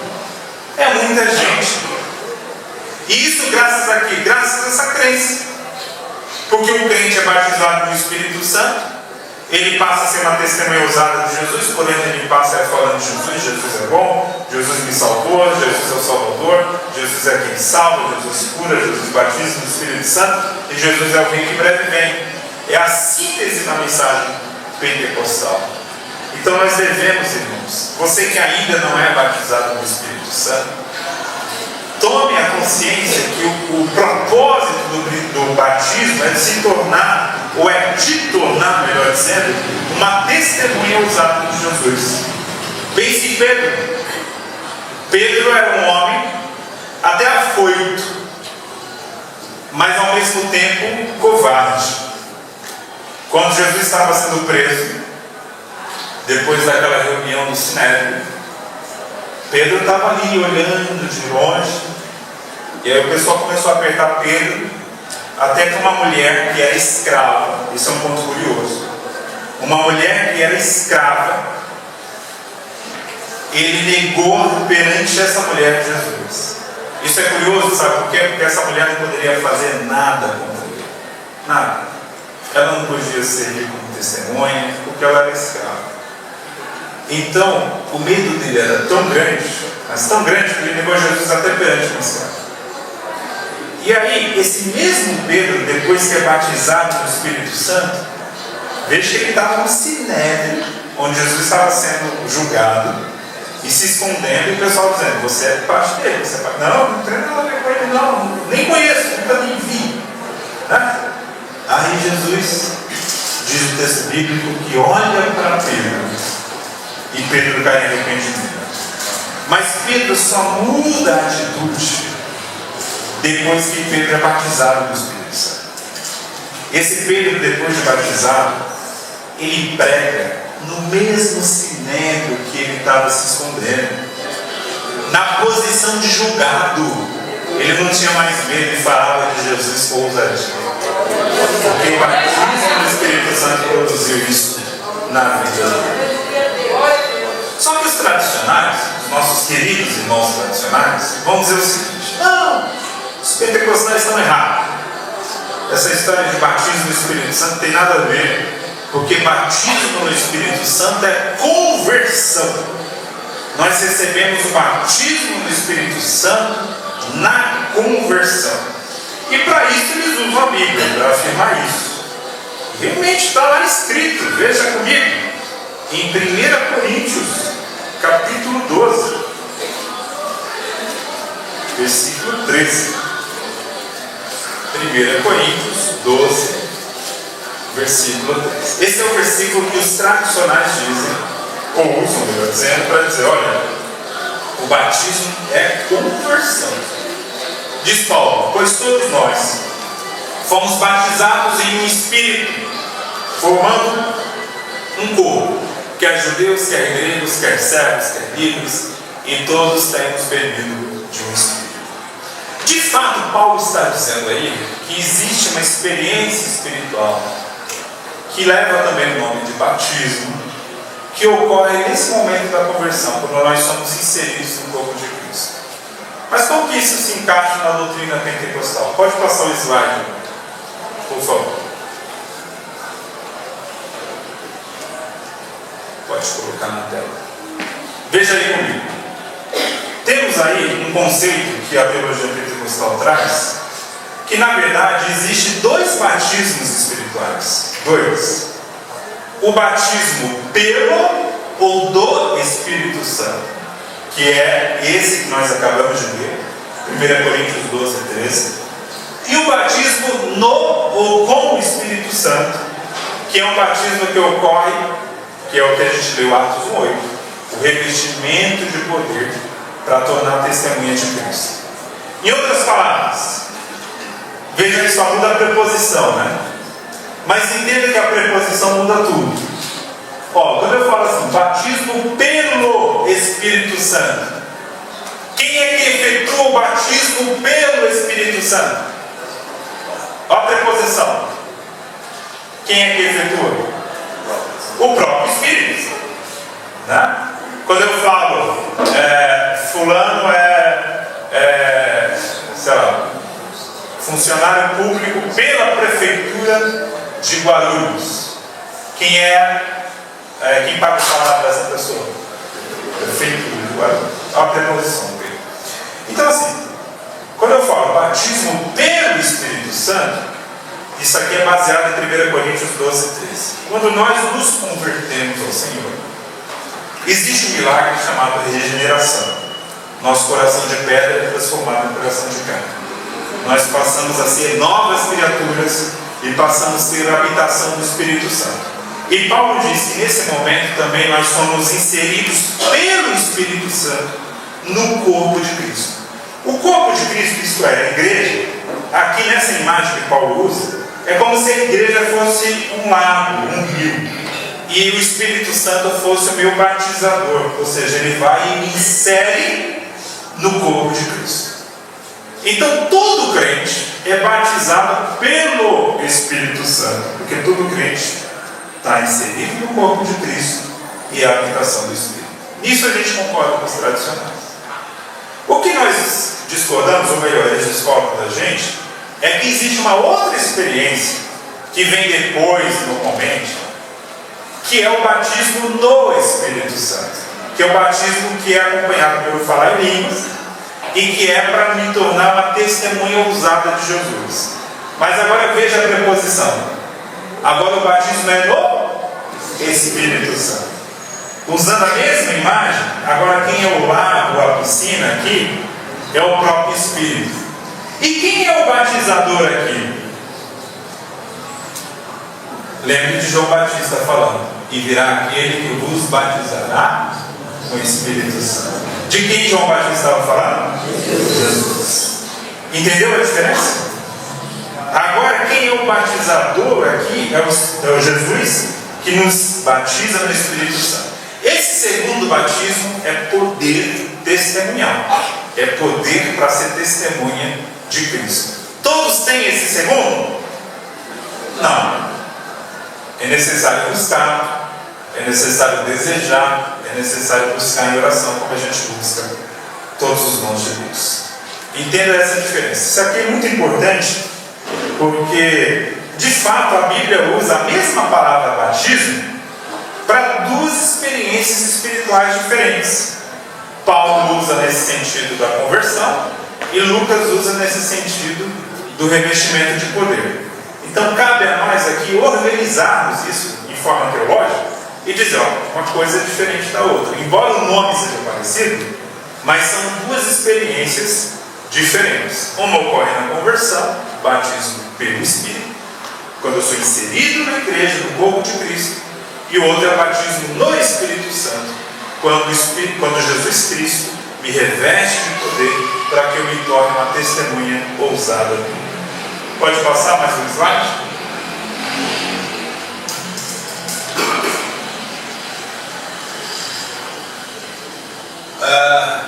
É muita gente. E isso graças a quê? Graças a essa crença. Porque o crente é batizado no Espírito Santo, ele passa a ser uma testemunha ousada de Jesus, por onde ele passa falando de Jesus. Jesus é bom, Jesus me salvou, Jesus é o Salvador, Jesus é quem salva, Jesus cura, Jesus batiza no Espírito Santo, e Jesus é alguém que breve vem. É a síntese da mensagem pentecostal. Então nós devemos, irmãos, você que ainda não é batizado no Espírito Santo, tome a consciência que o propósito do batismo é de se tornar, ou é de tornar, melhor dizendo, uma testemunha ousada de Jesus. Pense em Pedro. Pedro era um homem até afoito, mas ao mesmo tempo covarde. Quando Jesus estava sendo preso, depois daquela reunião do Sinédrio, Pedro estava ali olhando de longe, e aí o pessoal começou a apertar Pedro, até que uma mulher que era escrava, isso é um ponto curioso, uma mulher que era escrava, ele negou perante essa mulher Jesus. Isso é curioso, sabe por quê? Porque essa mulher não poderia fazer nada contra ele. Nada. Ela não podia servir como testemunha, porque ela era escrava. Então, o medo dele era tão grande, mas tão grande, que ele negou Jesus até perante uma escrava. E aí, esse mesmo Pedro, depois que é batizado no Espírito Santo, veja que ele estava no Sinédrio, onde Jesus estava sendo julgado, e se escondendo, e o pessoal dizendo: você é parte dele, você é parte... Não tem nada a ver com ele, não, nem conheço, nunca nem vi. Né? Aí Jesus, diz o texto bíblico, que olha para Pedro, e Pedro cai em arrependimento. Mas Pedro só muda a atitude depois que Pedro é batizado no Espírito Santo. Esse Pedro, depois de batizado, ele prega no mesmo sinédrio que ele estava se escondendo, na posição de julgado. Ele não tinha mais medo e falava de Jesus com ousadia, porque o batismo do Espírito Santo produziu isso na vida dele. Só que os tradicionais, os nossos queridos irmãos tradicionais, vão dizer o seguinte: não, os pentecostais estão errados. Essa história de batismo no Espírito Santo tem nada a ver, porque batismo no Espírito Santo é conversão. Nós recebemos o batismo no Espírito Santo na conversão. E para isso eles usam a Bíblia, para afirmar isso. Realmente está lá escrito, veja comigo, em 1 Coríntios, capítulo 12, versículo 13. 1 Coríntios 12, versículo 13. Esse é o versículo que os tradicionais dizem, ou usam, melhor dizendo, para dizer: olha, o batismo é conversão. Diz Paulo: pois todos nós fomos batizados em um espírito, formando um corpo, quer judeus, quer gregos, quer servos, quer livres, e todos temos bebido de um espírito. De fato, Paulo está dizendo aí que existe uma experiência espiritual que leva também o nome de batismo, que ocorre nesse momento da conversão, quando nós somos inseridos no corpo de Cristo. Mas como que isso se encaixa na doutrina pentecostal? Pode passar o slide, por favor. Pode colocar na tela. Veja aí comigo. Temos aí um conceito que a teologia pentecostal traz, que na verdade existe dois batismos espirituais. Dois. O batismo pelo ou do Espírito Santo, que é esse que nós acabamos de ler, 1 Coríntios 12, 13. E o batismo no ou com o Espírito Santo, que é um batismo que ocorre, que é o que a gente leu Atos 1:8, o revestimento de poder para tornar testemunha de Cristo. Em outras palavras, veja que só muda a preposição, né? Mas entenda que a preposição muda tudo. Ó, quando eu falo assim, batismo pelo Espírito Santo, quem é que efetua o batismo pelo Espírito Santo? Ó a preposição. Quem é que efetua? O próprio Espírito. Né? Quando eu falo, fulano sei lá, funcionário público pela Prefeitura de Guarulhos. Quem paga o salário dessa pessoa? Prefeitura de Guarulhos. Olha a preposição dele. Então assim, quando eu falo batismo pelo Espírito Santo, isso aqui é baseado em 1 Coríntios 12, 13. Quando nós nos convertemos ao Senhor, existe um milagre chamado regeneração. Nosso coração de pedra é transformado em coração de carne. Nós passamos a ser novas criaturas e passamos a ter a habitação do Espírito Santo. E Paulo diz que nesse momento também nós somos inseridos pelo Espírito Santo no corpo de Cristo. O corpo de Cristo, isto é, a igreja, aqui nessa imagem que Paulo usa, é como se a igreja fosse um lago, um rio, e o Espírito Santo fosse o meu batizador, ou seja, ele vai e me insere no corpo de Cristo. Então todo crente é batizado pelo Espírito Santo, porque todo crente está inserido no corpo de Cristo e a habitação do Espírito. Nisso a gente concorda com os tradicionais. O que nós discordamos, ou melhor, eles discordam da gente, é que existe uma outra experiência que vem depois, normalmente, que é o batismo no Espírito Santo, que é o batismo que é acompanhado pelo falar em línguas e que é para me tornar uma testemunha ousada de Jesus. Mas agora veja a preposição. Agora o batismo é no Espírito Santo. Usando a mesma imagem, agora quem é o lago, a piscina aqui, é o próprio Espírito. E quem é o batizador aqui? Lembre de João Batista falando: e virá aquele que vos batizará com o Espírito Santo. De quem João Batista estava falando? Jesus. Entendeu a diferença? Agora quem é o batizador aqui é o Jesus que nos batiza no Espírito Santo. Esse segundo batismo é poder testemunhal, é poder para ser testemunha de Cristo. Todos têm esse segundo? Não. É necessário buscar, é necessário desejar, é necessário buscar em oração, como a gente busca todos os dons de Deus. Entenda essa diferença. Isso aqui é muito importante, porque de fato a Bíblia usa a mesma palavra batismo para duas experiências espirituais diferentes. Paulo usa nesse sentido da conversão e Lucas usa nesse sentido do revestimento de poder. Então cabe a nós aqui organizarmos isso em forma teológica e dizer, ó, uma coisa é diferente da outra. Embora o nome seja parecido, mas são duas experiências diferentes. Uma ocorre na conversão, batismo pelo Espírito, quando eu sou inserido na igreja, no corpo de Cristo, e o outro é o batismo no Espírito Santo, quando Jesus Cristo me reveste de poder para que eu me torne uma testemunha ousada. Pode passar mais um slide?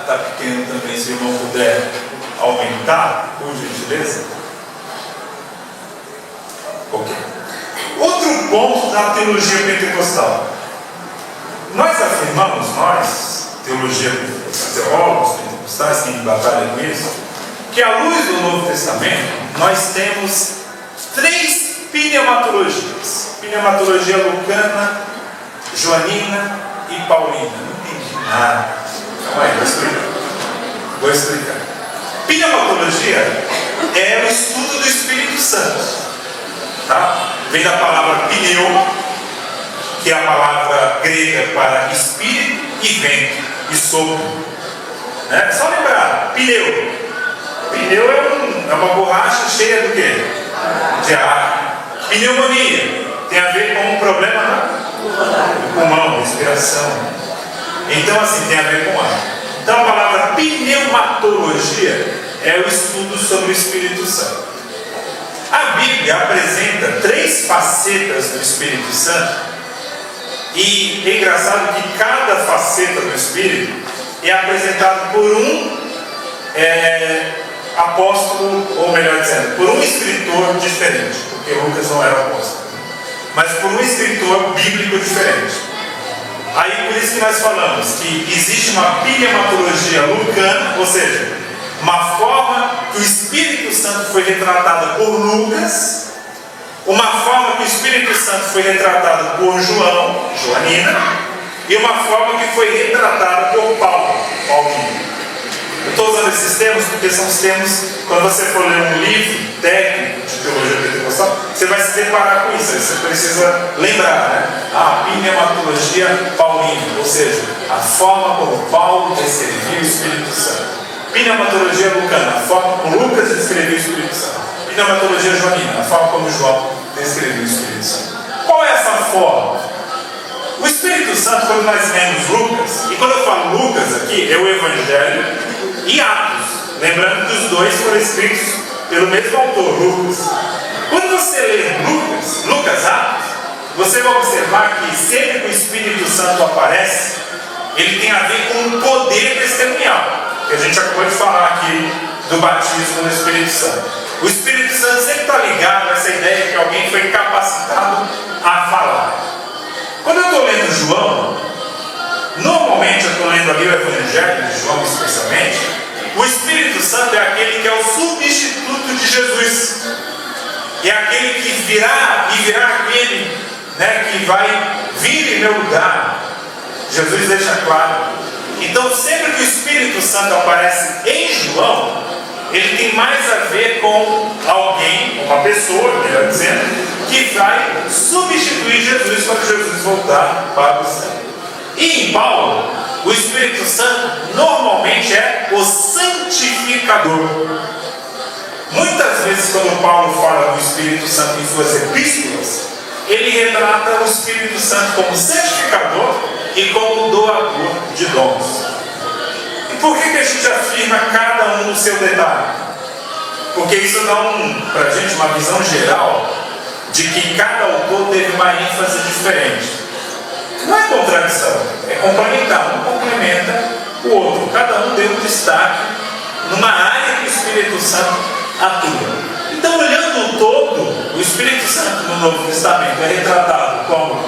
Está pequeno também, se o irmão puder aumentar, por gentileza. Ok. Outro ponto da teologia pentecostal. Nós afirmamos, teólogos pentecostais, quem batalha com isso, que à luz do Novo Testamento, nós temos 3 pneumatologias. Pneumatologia lucana, joanina e paulina. Não entendi nada. Calma aí, vou explicar. Pneumatologia é o estudo do Espírito Santo. Tá? Vem da palavra pneuma, que é a palavra grega para espírito e vento e sopro. Né? Só lembrar, pneu. Pneu é uma borracha cheia do quê? De ar. Pneumonia tem a ver com um problema no pulmão, respiração. Então, assim, tem a ver com ela. Então, a palavra pneumatologia é o estudo sobre o Espírito Santo. A Bíblia apresenta 3 facetas do Espírito Santo, e é engraçado que cada faceta do Espírito é apresentado por um apóstolo, ou melhor dizendo, por um escritor diferente, porque Lucas não era apóstolo, mas por um escritor bíblico diferente. Aí por isso que nós falamos que existe uma pneumatologia lucana, ou seja, uma forma que o Espírito Santo foi retratado por Lucas, uma forma que o Espírito Santo foi retratado por João, Joanina, e uma forma que foi retratada por Paulinho. Eu estou usando esses termos porque são os termos, quando você for ler um livro técnico de teologia pentecostal, você vai se deparar com isso, você precisa lembrar, né? A pneumatologia paulina, ou seja, a forma como Paulo descrevia o Espírito Santo. Pneumatologia lucana, a forma como Lucas descrevia o Espírito Santo. Pneumatologia joanina, a forma como João descrevia o Espírito Santo. Qual é essa forma? O Espírito Santo, quando nós lemos Lucas, e quando eu falo Lucas aqui, é o Evangelho e Atos, lembrando que os dois foram escritos pelo mesmo autor, Lucas. Quando você lê Lucas Atos, você vai observar que sempre que o Espírito Santo aparece, ele tem a ver com o poder testemunhal, que a gente acabou de falar aqui do batismo no Espírito Santo. O Espírito Santo sempre está ligado a essa ideia que alguém foi capacitado a falar. Quando eu estou lendo João, normalmente eu estou lendo ali o Evangelho de João especialmente, o Espírito Santo é aquele que é o substituto de Jesus. É aquele que virá aquele, né, que vai vir em meu lugar. Jesus deixa claro. Então, sempre que o Espírito Santo aparece em João, ele tem mais a ver com alguém, uma pessoa, melhor dizendo, que vai substituir Jesus quando Jesus voltar para o céu. E em Paulo, o Espírito Santo normalmente é o santificador. Muitas vezes, quando Paulo fala do Espírito Santo em suas epístolas, ele retrata o Espírito Santo como santificador e como doador de dons. E por que a gente afirma cada um no seu detalhe? Porque isso dá para a gente uma visão geral de que cada autor teve uma ênfase diferente. Não é contradição, é complementar. Um complementa o outro. Cada um deu um destaque numa área que o Espírito Santo atua. Então, olhando o todo, o Espírito Santo no Novo Testamento é retratado como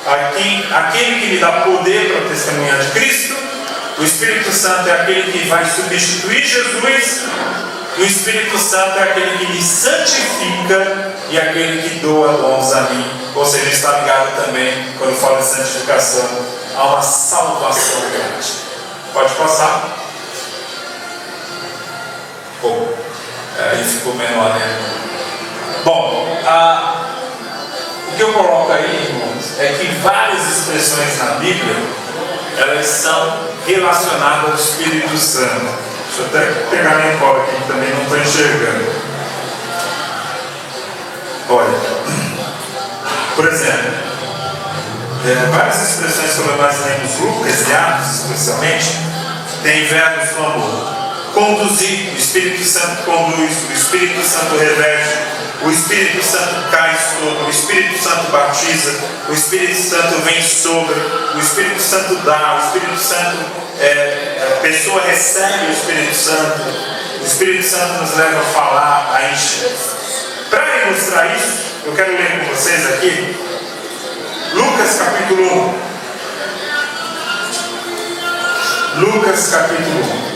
aquele que lhe dá poder para testemunhar de Cristo. O Espírito Santo é aquele que vai substituir Jesus. E o Espírito Santo é aquele que lhe santifica e aquele que doa dons a mim. Ou seja, está ligado também, quando fala de santificação, a uma salvação grande. Pode passar? Bom, aí ficou menor, né? Bom, o que eu coloco aí, irmãos, é que várias expressões na Bíblia, elas são relacionadas ao Espírito Santo. Deixa eu até pegar minha cola aqui, que também não estou enxergando. Olha, por exemplo, várias expressões quando nós lemos Lucas e Atos, especialmente, tem verbos como conduzir, o Espírito Santo conduz, o Espírito Santo reveste, o Espírito Santo cai sobre, o Espírito Santo batiza, o Espírito Santo vem sobre, o Espírito Santo dá, o Espírito Santo, a pessoa recebe o Espírito Santo, o Espírito Santo nos leva a falar, a encher. Para ilustrar isso, eu quero ler com vocês aqui, Lucas capítulo 1. Lucas capítulo 1.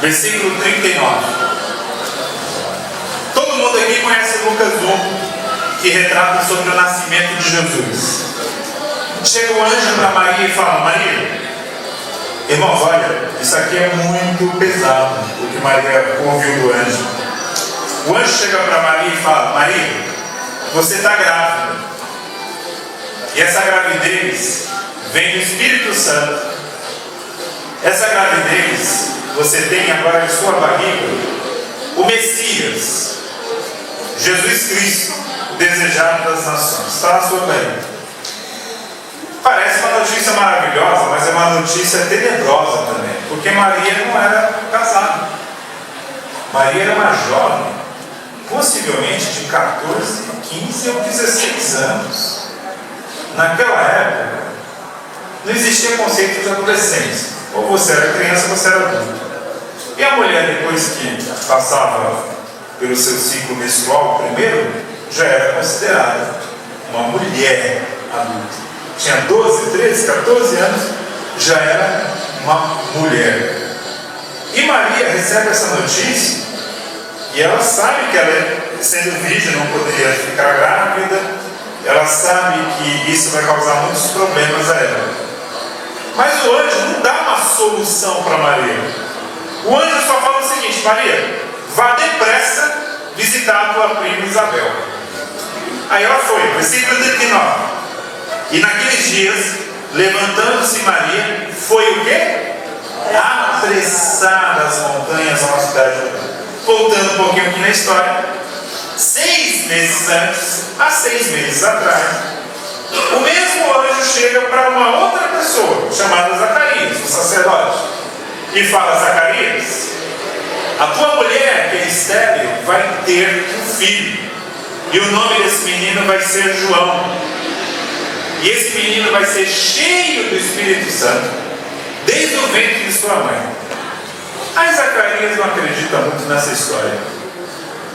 Versículo 39. Todo mundo aqui conhece Lucas 1, que retrata sobre o nascimento de Jesus. Chega o anjo para Maria e fala: Maria, irmãos, olha, isso aqui é muito pesado, o que Maria ouviu do anjo. O anjo chega para Maria e fala: Maria, você está grávida. E essa gravidez vem do Espírito Santo. Essa gravidez você tem agora em sua barriga o Messias, Jesus Cristo, desejado das nações. Está na sua Bíblia. Parece uma notícia maravilhosa, mas é uma notícia tenebrosa também, porque Maria não era casada. Maria era uma jovem, possivelmente de 14, 15 ou 16 anos. Naquela época, não existia conceito de adolescência. Ou você era criança ou você era adulto. E a mulher, depois que passava pelo seu ciclo menstrual, primeiro, já era considerada uma mulher adulta. Tinha 12, 13, 14 anos, já era uma mulher. E Maria recebe essa notícia e ela sabe que ela, sendo virgem, não poderia ficar grávida. Ela sabe que isso vai causar muitos problemas a ela. Mas o anjo não dá uma solução para Maria. O anjo só fala o seguinte: Maria, vá depressa visitar a tua prima Isabel. Aí ela foi, versículo 39. E naqueles dias, levantando-se Maria, foi o quê? Apressada as montanhas a uma cidade de Judá. Voltando um pouquinho aqui na história, 6 meses antes, há 6 meses atrás, o mesmo anjo chega para uma outra pessoa, chamada Zacarias, o sacerdote, e fala: Zacarias, a tua mulher, que é estéril, vai ter um filho, e o nome desse menino vai ser João. E esse menino vai ser cheio do Espírito Santo, desde o ventre de sua mãe. Aí Zacarias não acredita muito nessa história.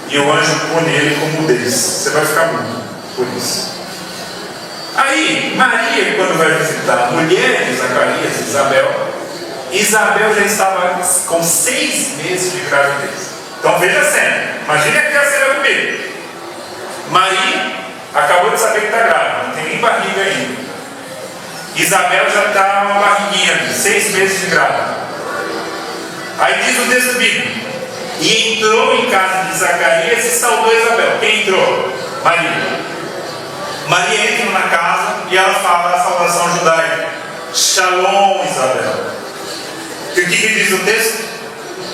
E o anjo pune ele com mudez. Você vai ficar mudo por isso. Aí, Maria, quando vai visitar a mulher de Zacarias, Isabel já estava com 6 meses de gravidez. Então veja a cena. Imagine aqui a cena comigo. Maria acabou de saber que está grávida, não tem nem barriga ainda. Isabel já está uma barriguinha, 6 meses de grávida. Aí diz o texto bíblico: e entrou em casa de Zacarias e saudou Isabel. Quem entrou? Maria. Maria entra na casa e ela fala a saudação judaica: Shalom, Isabel. E o que diz o texto?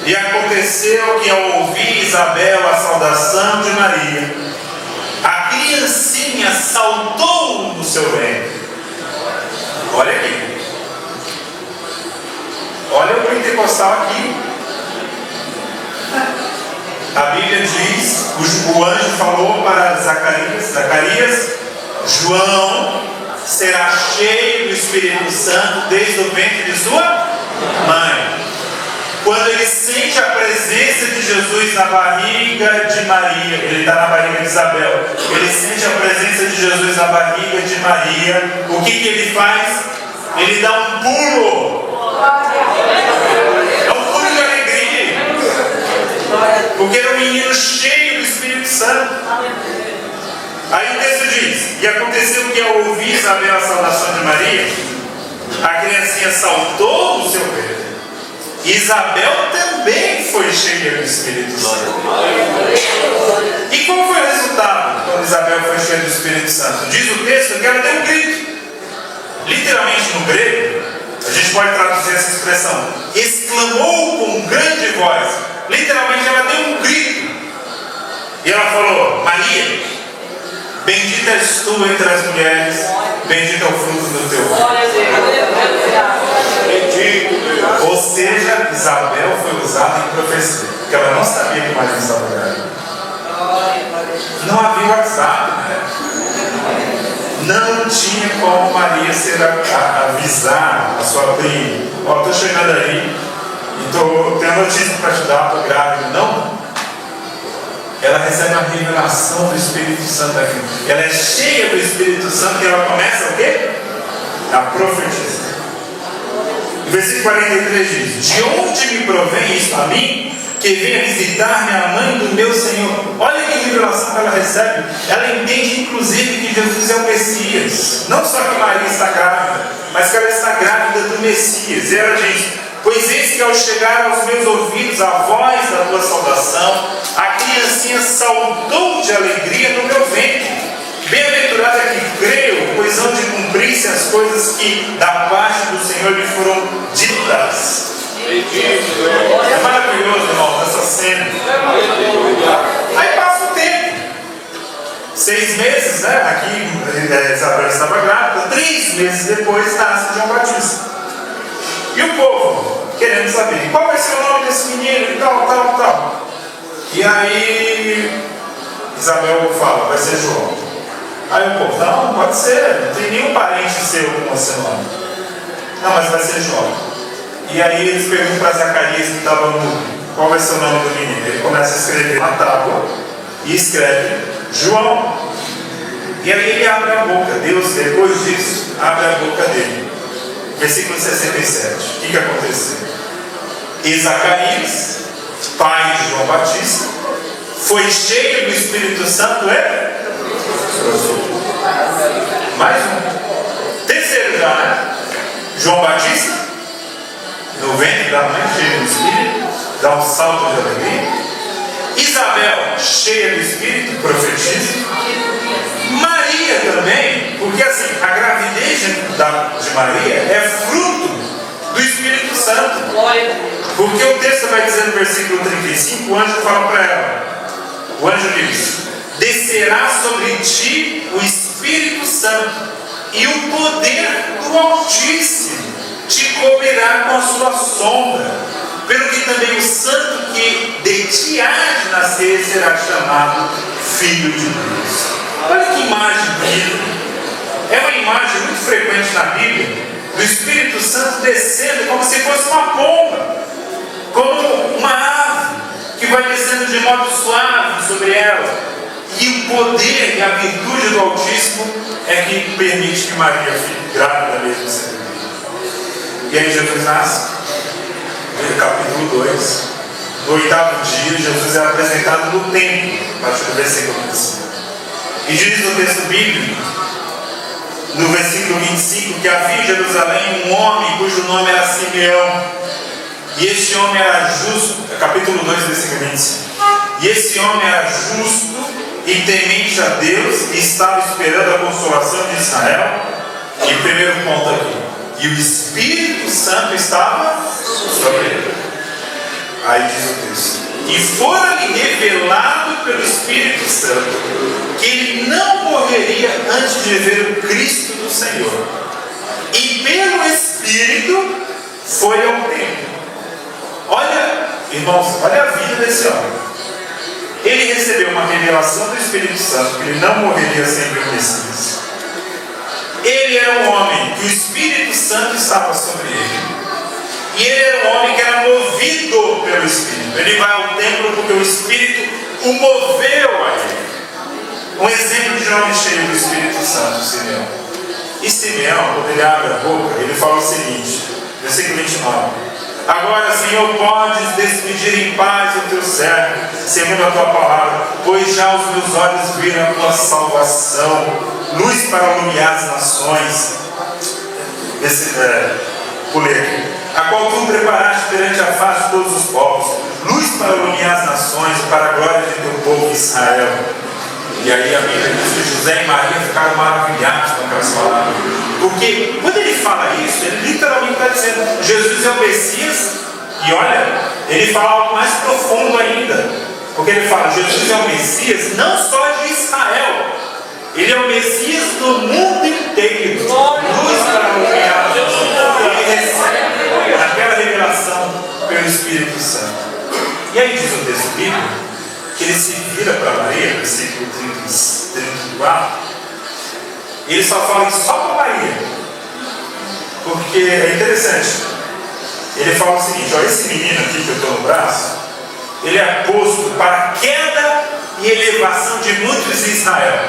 E aconteceu que, ao ouvir Isabel a saudação de Maria, a criancinha saltou no seu ventre. Olha aqui. Olha o pentecostal aqui. A Bíblia diz, o anjo falou para Zacarias: João será cheio do Espírito Santo desde o ventre de sua mãe. Quando ele sente a presença de Jesus na barriga de Maria, ele está na barriga de Isabel, ele sente a presença de Jesus na barriga de Maria, o que ele faz? Ele dá um pulo. É um pulo de alegria, porque era um menino cheio do Espírito Santo. Aí o texto diz: e aconteceu que, ao ouvir Isabel a saudação de Maria, a criancinha saltou do seu peito. Isabel também foi cheia do Espírito Santo. E qual foi o resultado quando Isabel foi cheia do Espírito Santo? Diz o texto que ela deu um grito. Literalmente no grego, a gente pode traduzir essa expressão: exclamou com grande voz. Literalmente ela deu um grito. E ela falou: Maria, bendita és tu entre as mulheres, bendito é o fruto do teu ventre. Ou seja, Isabel foi usada em profecia, porque ela não sabia que Maria estava grávida. Não havia WhatsApp, né? Não tinha como Maria avisar a sua prima: ó, estou chegando aí e tenho uma notícia para te dar, estou grávida. Não. Ela recebe a revelação do Espírito Santo aqui. Ela é cheia do Espírito Santo e ela começa o quê? A profetizar. O versículo 43 diz: de onde me provém isto a mim, que venha visitar-me a mãe do meu Senhor? Olha que revelação que ela recebe. Ela entende inclusive que Jesus é o Messias. Não só que Maria está grávida, mas que ela está grávida do Messias. E ela diz: pois eis que, ao chegar aos meus ouvidos a voz da tua saudação, a criancinha saltou de alegria no meu ventre. Bem-aventurada que creu, pois hão de cumprir-se as coisas que da parte do Senhor lhe foram ditas. É maravilhoso, irmão, essa acontecendo. Aí passa o tempo. 6 meses, né? Aqui Isabel estava grávida. 3 meses depois nasce João Batista. E o povo querendo saber qual vai ser o nome desse menino e tal. E aí Isabel fala, vai ser João. Aí o povo, não pode ser, não tem nenhum parente seu com esse nome. Não, mas vai ser João. E aí eles perguntam para Zacarias que estava mudo, qual vai ser o nome do menino? Ele começa a escrever na tábua e escreve João. E aí ele abre a boca, Deus depois disso abre a boca dele. Versículo 67. O que aconteceu? E Zacarias, pai de João Batista, foi cheio do Espírito Santo, mais um. Terceiro já, né? João Batista, no ventre da mãe, cheio do Espírito, dá um salto de alegria. Isabel, cheia do Espírito, profetiza. Maria também, porque assim, a gravidez de Maria é fruto do Espírito Santo. Porque o texto vai dizer no versículo 35, o anjo fala para ela, o anjo diz, descerá sobre ti o Espírito Santo e o poder do Altíssimo te cobrirá com a sua sombra, pelo que também o santo que de ti há de nascer será chamado Filho de Deus. Olha que imagem bonita. É uma imagem muito frequente na Bíblia do Espírito Santo descendo como se fosse uma pomba, como uma ave que vai descendo de modo suave sobre ela. E o poder e a virtude do Altíssimo é que permite que Maria fique grávida mesmo sendo viva. E aí Jesus nasce, no capítulo 2. No 8º dia, Jesus é apresentado no templo, a partir do versículo 25. E diz no texto bíblico, no versículo 25, que havia em Jerusalém um homem cujo nome era Simeão. E esse homem era justo, capítulo 2, versículo 25. E esse homem era justo e temente a Deus e estava esperando a consolação de Israel. E o primeiro ponto aqui. E o Espírito Santo estava sobre ele. Aí diz o texto. E fora-lhe revelado pelo Espírito Santo que ele não morreria antes de ver o Cristo do Senhor. E pelo Espírito foi ao templo. Olha, irmãos, olha a vida desse homem. Ele recebeu uma revelação do Espírito Santo que ele não morreria sem ver o Messias. Ele era um homem que o Espírito Santo estava sobre ele. E ele era um homem que era movido pelo Espírito. Ele vai ao templo porque o Espírito o moveu a ele. Um exemplo de homem cheio do Espírito Santo, Simeão. E Simeão, quando ele abre a boca, ele fala o seguinte, versículo 29. Agora, Senhor, podes despedir em paz o teu servo, segundo a tua palavra, pois já os meus olhos viram a tua salvação, luz para iluminar as nações. Pulei aqui. A qual tu preparaste perante a face de todos os povos, luz para iluminar as nações, para a glória de teu povo Israel. E aí a Bíblia diz que José e Maria ficaram maravilhados com aquelas palavras. Porque quando ele fala isso, ele literalmente está dizendo, Jesus é o Messias. E olha, ele fala algo mais profundo ainda. Porque ele fala, Jesus é o Messias não só de Israel, ele é o Messias do mundo inteiro. Luz para iluminar. Ele recebe aquela revelação pelo Espírito Santo. E aí diz o texto bíblico que ele se vira para Maria, versículo 34, e ele só fala isso só para Maria, porque é interessante. Ele fala o seguinte, ó, esse menino aqui que eu estou no braço, ele é posto para a queda e elevação de muitos em Israel,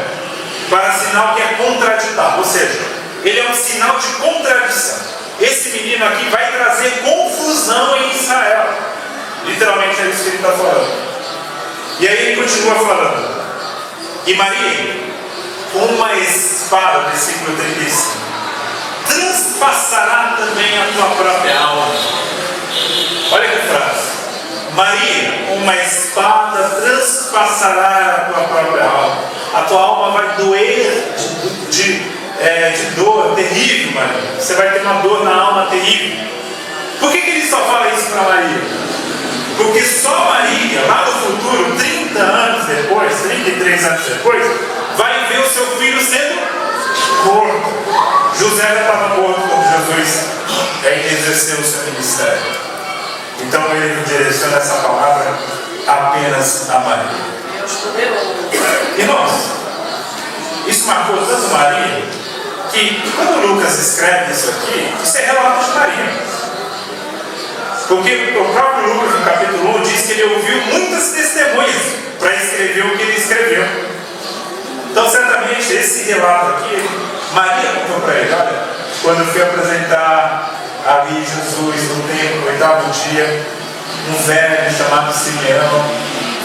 para sinal que é contraditável, ou seja, ele é um sinal de contradição. Esse menino aqui vai trazer confusão em Israel. Literalmente é isso que ele está falando. E aí ele continua falando. E Maria, uma espada, versículo 35, transpassará também a tua própria alma. Olha que frase. Maria, uma espada transpassará a tua própria alma. A tua alma vai doer de dor terrível, Maria. Você vai ter uma dor na alma terrível. Por que ele só fala isso para Maria? Porque só Maria, lá no futuro, 30 anos depois, 33 anos depois, vai ver o seu filho sendo morto. José já estava morto quando Jesus exerceu o seu ministério. Então ele direciona essa palavra apenas a Maria. Irmãos, isso marcou tanto Maria, que quando Lucas escreve isso aqui, isso é relato de Maria. Porque o próprio Lucas, no capítulo 1, diz que ele ouviu muitas testemunhas para escrever o que ele escreveu. Então, certamente, esse relato aqui, Maria contou para ele: olha, quando eu fui apresentar ali Jesus no templo, no 8º dia, um velho chamado Simeão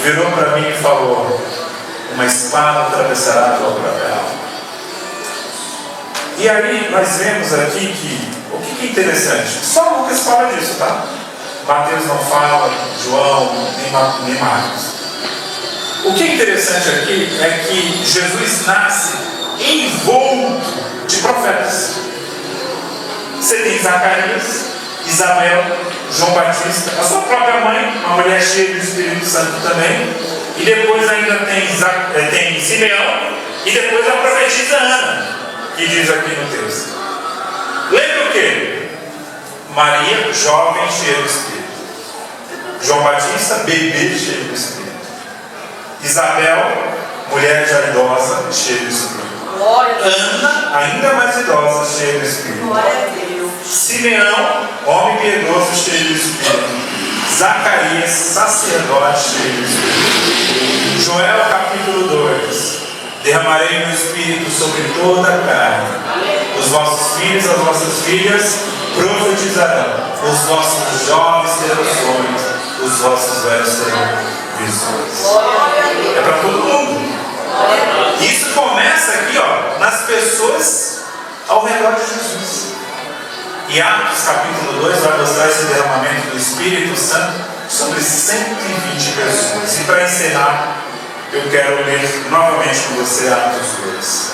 virou para mim e falou: uma espada atravessará a tua própria alma. E aí nós vemos aqui que, o que é interessante, só Lucas fala disso, tá? Mateus não fala, João, nem Marcos. O que é interessante aqui é que Jesus nasce envolto de profetas. Você tem Zacarias, Isabel, João Batista, a sua própria mãe, uma mulher cheia do Espírito Santo também, e depois ainda tem Simeão, e depois a profetisa Ana, que diz aqui no texto. Lembra o quê? Maria, jovem, cheia do Espírito. João Batista, bebê, cheio do Espírito. Isabel, mulher já idosa, cheia do Espírito. Ana, ainda mais idosa, cheia do Espírito. Simeão, homem piedoso, cheio do Espírito. Zacarias, sacerdote, cheio do Espírito. Joel, capítulo 2. Derramarei meu Espírito sobre toda a carne. Os vossos filhos e as vossas filhas profetizarão. Os vossos jovens terão sonhos. Os vossos velhos terão visões. É para todo mundo. Isso começa aqui, ó, nas pessoas ao redor de Jesus. E Atos capítulo 2 vai mostrar esse derramamento do Espírito Santo sobre 120 pessoas. E para encerrar, eu quero ler novamente com você Atos 2.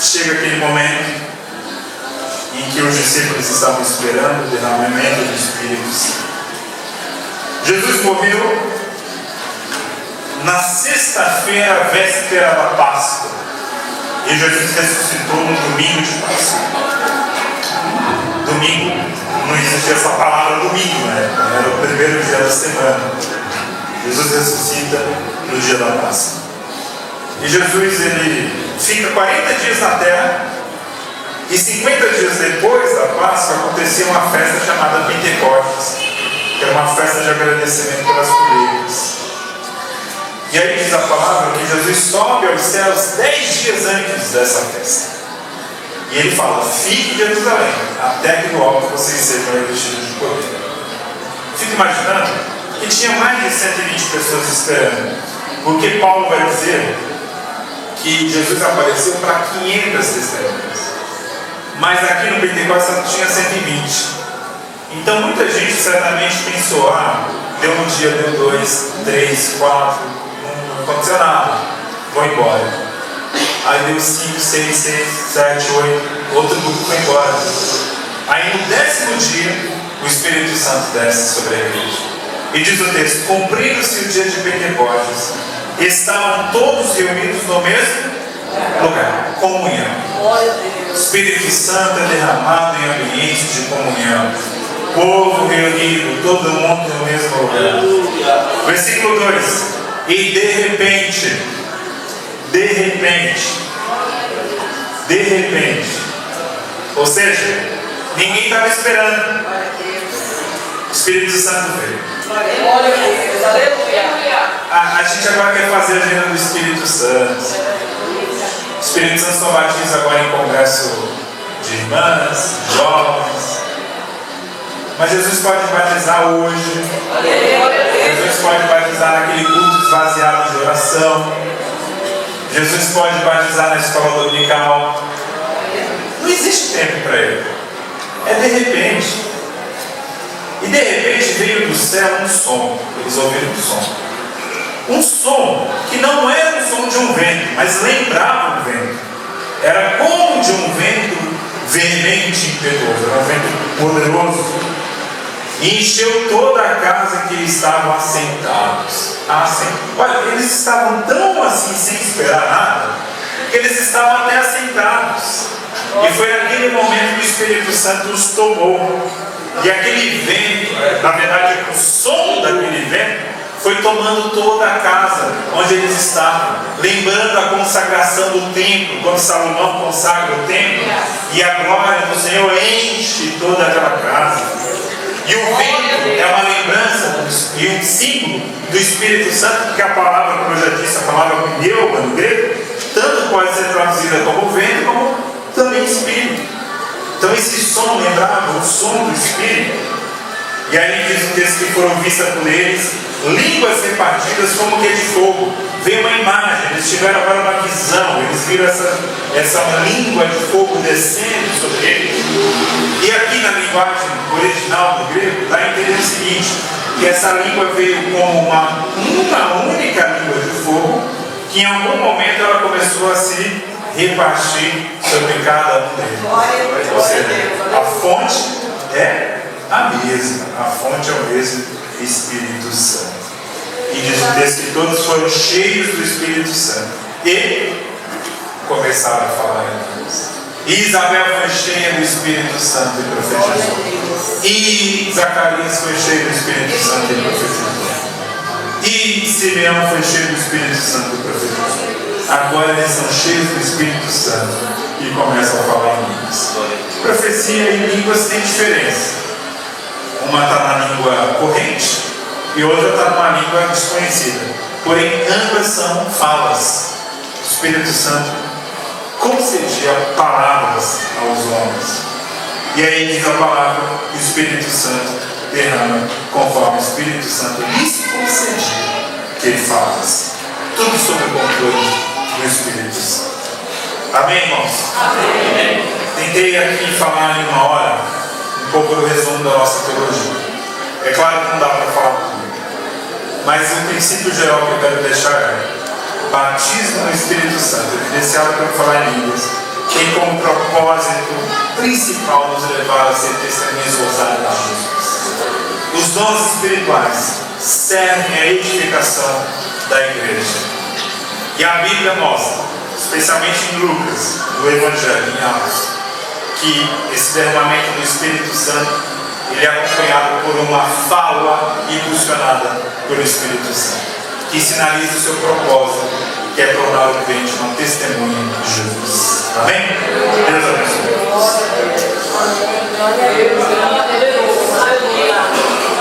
Chega aquele momento em que os discípulos estavam esperando o derramamento do Espírito Santo. Jesus morreu na sexta-feira, véspera da Páscoa. E Jesus ressuscitou no domingo de Páscoa. Domingo, não existia essa palavra domingo, né? Era o primeiro dia da semana. Jesus ressuscita no dia da Páscoa. E Jesus, ele fica 40 dias na terra. E 50 dias depois da Páscoa acontecia uma festa chamada Pentecostes, que era uma festa de agradecimento pelas colheitas. E aí diz a palavra que Jesus sobe aos céus 10 dias antes dessa festa. E ele fala: fique em Jerusalém, até que do alto vocês sejam revestidos de poder. Fica imaginando que tinha mais de 120 pessoas esperando. Porque Paulo vai dizer que Jesus apareceu para 500 testemunhas. Mas aqui no Pentecostes tinha 120. Então muita gente certamente pensou: deu um dia, deu 2, 3, 4, não aconteceu nada, vou embora. Aí deu 5, 6, 7, 8, outro grupo foi embora. Aí no 10º dia, o Espírito Santo desce sobre a igreja. E diz o texto: cumprindo-se o dia de Pentecostes, estavam todos reunidos no mesmo lugar, comunhão. O Espírito Santo é derramado em ambiente de comunhão. Povo reunido, todo mundo no mesmo lugar. Versículo 2: e de repente, ou seja, ninguém estava esperando, o Espírito Santo veio. A gente agora quer fazer a agenda do Espírito Santo. O Espírito Santo só batiza agora em congresso de irmãs, jovens. Mas Jesus pode batizar hoje. Jesus pode batizar naquele culto esvaziado de oração. Jesus pode batizar na escola dominical. Não existe tempo para ele. É de repente. E de repente veio do céu um som. Eles ouviram um som. Um som que não era o som de um vento, mas lembrava um vento. Era como de um vento veemente e impetuoso. Era um vento poderoso. e encheu toda a casa que estavam assentados. Olha, eles estavam tão assim, sem esperar nada, que eles estavam até assentados. E foi naquele momento que o Espírito Santo os tomou. E aquele vento, na verdade, o som daquele vento, foi tomando toda a casa onde eles estavam, lembrando a consagração do templo, quando Salomão consagra o templo, e a glória do Senhor enche toda aquela casa. E o vento é uma lembrança e um símbolo do Espírito Santo, porque a palavra, como eu já disse, a palavra pneuma no grego, tanto pode ser traduzida como vento, como também Espírito. Então esse som lembrava o som do Espírito. E aí diz o texto que foram vistas por eles línguas repartidas como que de fogo. Veio uma imagem, eles tiveram agora uma visão, eles viram essa língua de fogo descendo sobre eles. E aqui na linguagem original do grego, dá a entender o seguinte, que essa língua veio como uma única língua de fogo, que em algum momento ela começou a se repartir sobre cada um deles. Ou seja, a fonte é a mesma, a fonte é o mesmo Espírito Santo. E diz o texto que todos foram cheios do Espírito Santo e começaram a falar em línguas. E Isabel foi cheia do Espírito Santo e profetizou. E Zacarias foi cheio do Espírito Santo e profetizou. E Simeão foi cheio do Espírito Santo e profetizou. Agora eles são cheios do Espírito Santo e começam a falar em línguas. Profecia e línguas têm diferença. Uma está na língua corrente e outra está numa língua desconhecida. Porém, ambas são falas. O Espírito Santo concedia palavras aos homens. E aí diz a palavra que o Espírito Santo derrama conforme o Espírito Santo lhes concedia que ele falasse. Tudo sob o controle do Espírito Santo. Amém, irmãos? Amém. Tentei aqui falar em uma hora um pouco do resumo da nossa teologia. É claro que não dá para falar tudo, mas o princípio geral que eu quero deixar é: batismo no Espírito Santo, evidenciado pelo falar em línguas, tem como propósito principal nos levar a ser testemunhas ousadas de Jesus. Os dons espirituais servem à edificação da igreja. E a Bíblia mostra, especialmente em Lucas, no Evangelho, em Atos, que esse derramamento do Espírito Santo ele é acompanhado por uma fala impulsionada pelo Espírito Santo, que sinaliza o seu propósito, que é tornar o crente uma testemunha de Jesus. Amém? Deus abençoe.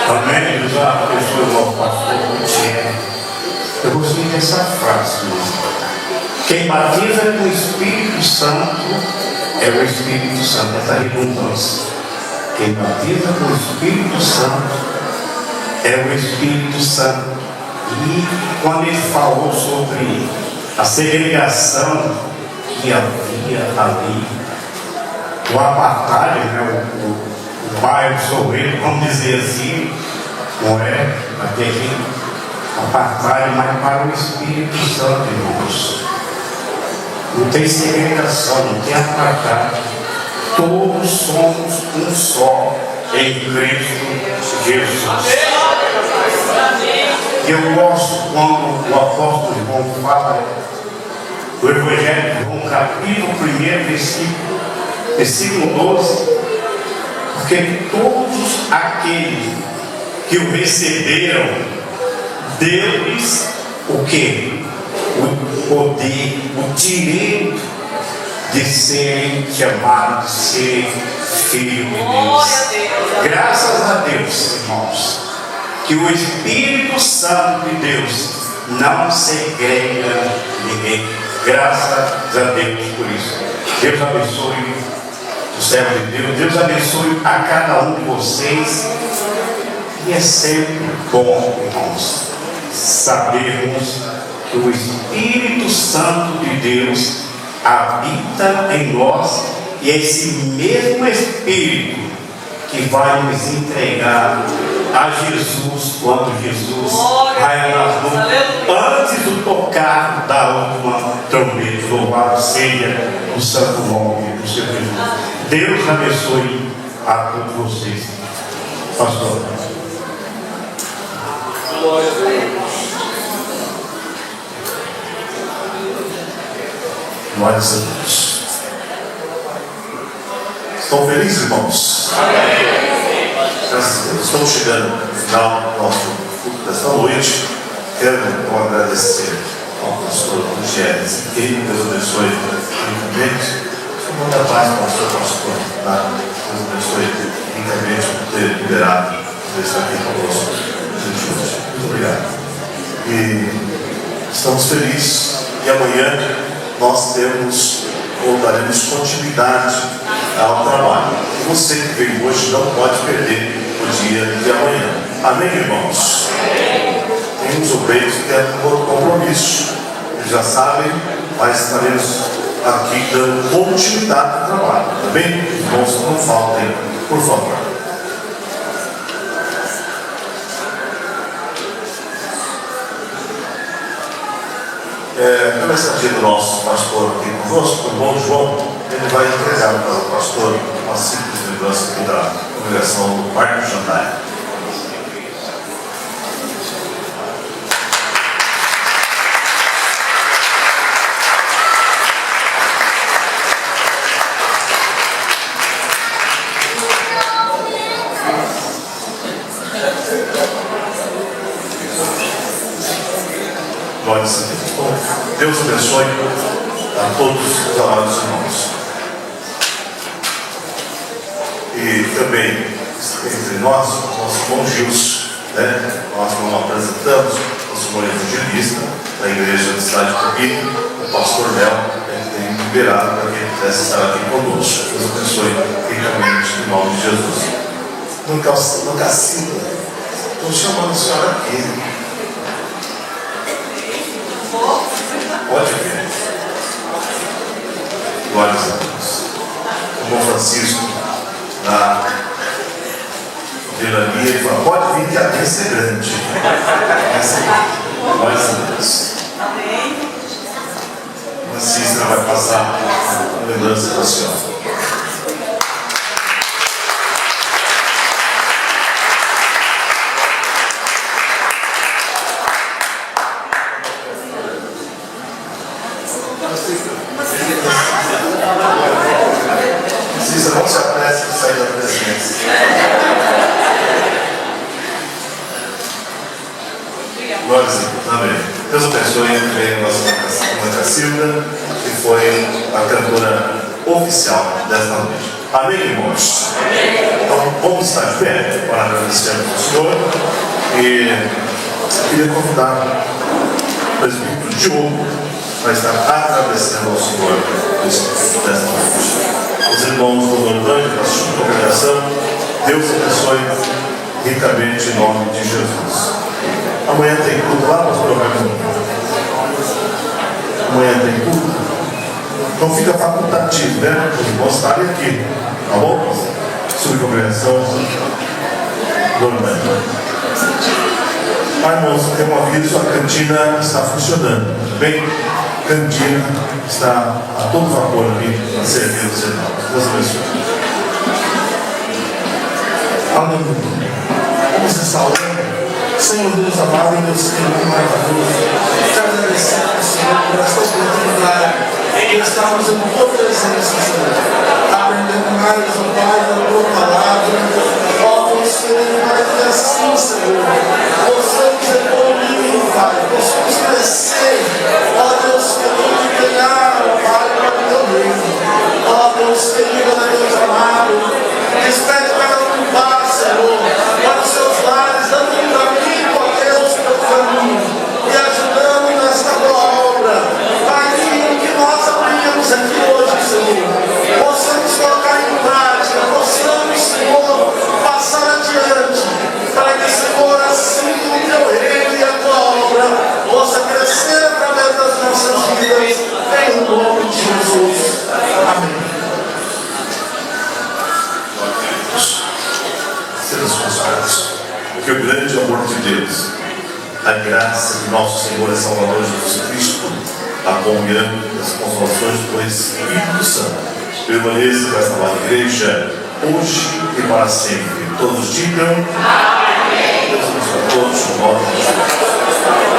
Amém? Eu já abençoe o pastor Gutierrez. Eu gostei dessa frase. Quem batiza com o Espírito Santo é o Espírito Santo, essa redundância. Quem batiza com o Espírito Santo é o Espírito Santo. E quando ele falou sobre a segregação que havia ali, o apartheid, né, o bairro sorrido, vamos dizer assim, não é aquele apartheid, mas para o Espírito Santo, irmãos. Não tem segregação, não tem apartheid. Todos somos um só em Cristo Jesus. E eu gosto quando o apóstolo João fala do Evangelho de João, capítulo 1, versículo 12, porque todos aqueles que o receberam, deu-lhes o quê? O poder, o direito de serem chamados, de serem filhos de Deus. Graças a Deus, irmãos, que o Espírito Santo de Deus não segrega ninguém. Graças a Deus por isso. Deus abençoe o servo de Deus. Deus abençoe a cada um de vocês. E é sempre bom, irmãos, sabermos que o Espírito Santo de Deus habita em nós, e é esse mesmo Espírito que vai nos entregar a Jesus quando Jesus vai nas nuvens, antes do tocar da última trombeta. Louvado seja o santo nome do Senhor Jesus. Deus abençoe a todos vocês.
Pastor. Glórias a Deus. Estão felizes, irmãos? Estamos chegando no final do nosso culto desta noite. Quero agradecer ao pastor Gênesis, que Deus abençoe ricamente. Muita paz para o seu pastor. Tá? Deus abençoe ricamente por ter liberado por estar aqui conosco. Muito obrigado. E estamos felizes. E amanhã nós voltaremos continuidade ao trabalho. E você que veio hoje não pode perder o dia de amanhã. Amém, irmãos? Temos o peito que é um outro compromisso. Eles já sabem, mas estaremos aqui dando continuidade ao trabalho. Amém? Irmãos, não faltem, por favor. Pela estadia do nosso pastor aqui conosco, o irmão João, ele vai entregar para o pastor uma simples lembrança aqui da congregação do Parque do Jandaia. Glória a Deus. Deus abençoe a todos os amados irmãos. E também, entre nós, nosso irmão Gilson, né? Nós não apresentamos nosso irmão evangelista da igreja da cidade de Copito, o pastor Léo, que tem liberado para que ele pudesse estar aqui conosco. Deus abençoe ricamente em nome de Jesus. Nunca sinta, estou chamando a senhora aqui. Pode ver. Glórias a Deus. O irmão Francisco, na Vilania, ele fala: pode vir que a bênção é grande. Glórias a Deus. A Cícera vai passar a lembrança para a senhora. Cícera, não se apresse de sair da presença. Glória a Deus. Amém. Deus abençoe também a nossa irmã Cacilda, que foi a cantora oficial desta noite. Amém, irmãos? Então, vamos estar de pé para agradecermos ao Senhor. E eu queria convidar o presbítero Diogo para estar agradecendo ao Senhor desta noite. Os irmãos do Nordante, da sua congregação, Deus abençoe ricamente em nome de Jesus. Amanhã tem culto lá, pastor Raimundo? Amanhã tem culto? Então fica facultativo, né? Os irmãos estarem aqui, tá bom? Subcongregação Nordante. Irmãos, tem um aviso: a cantina está funcionando, bem? Cantina está a todo vapor aqui para servir os irmãos. Deus abençoe. Aleluia. Vamos restaurando. Senhor Deus amado, Deus querido, maravilhoso. Te agradecemos, Senhor, por esta oportunidade de estarmos em tua presença, Senhor. Aprendendo mais, ó Pai, da tua palavra. Ó Deus querido, para que assim, Senhor, possamos evoluir, Pai, possamos crescer. Ó Deus querido, ganhar, Pai, para o teu reino. Ó Deus querido, Deus amado, despede cada um para, Senhor, para os seus lares, dando um caminho, ó Deus, pelo caminho, e ajudando nesta boa obra. Pai, que nós aprendemos aqui hoje, Senhor, possamos colocar em prática, possamos, Senhor, passar adiante, para que, Senhor, assim o teu reino e a tua obra possa crescer através das nossas vidas, em nome de Jesus. Amém. Sermos consolados, porque o grande amor de Deus, a graça de nosso Senhor e Salvador Jesus Cristo, a comunhão das consolações do Espírito Santo, permaneça com esta nova igreja, hoje e para sempre. Todos digam amém. Deus abençoe a todos, no nome de Jesus.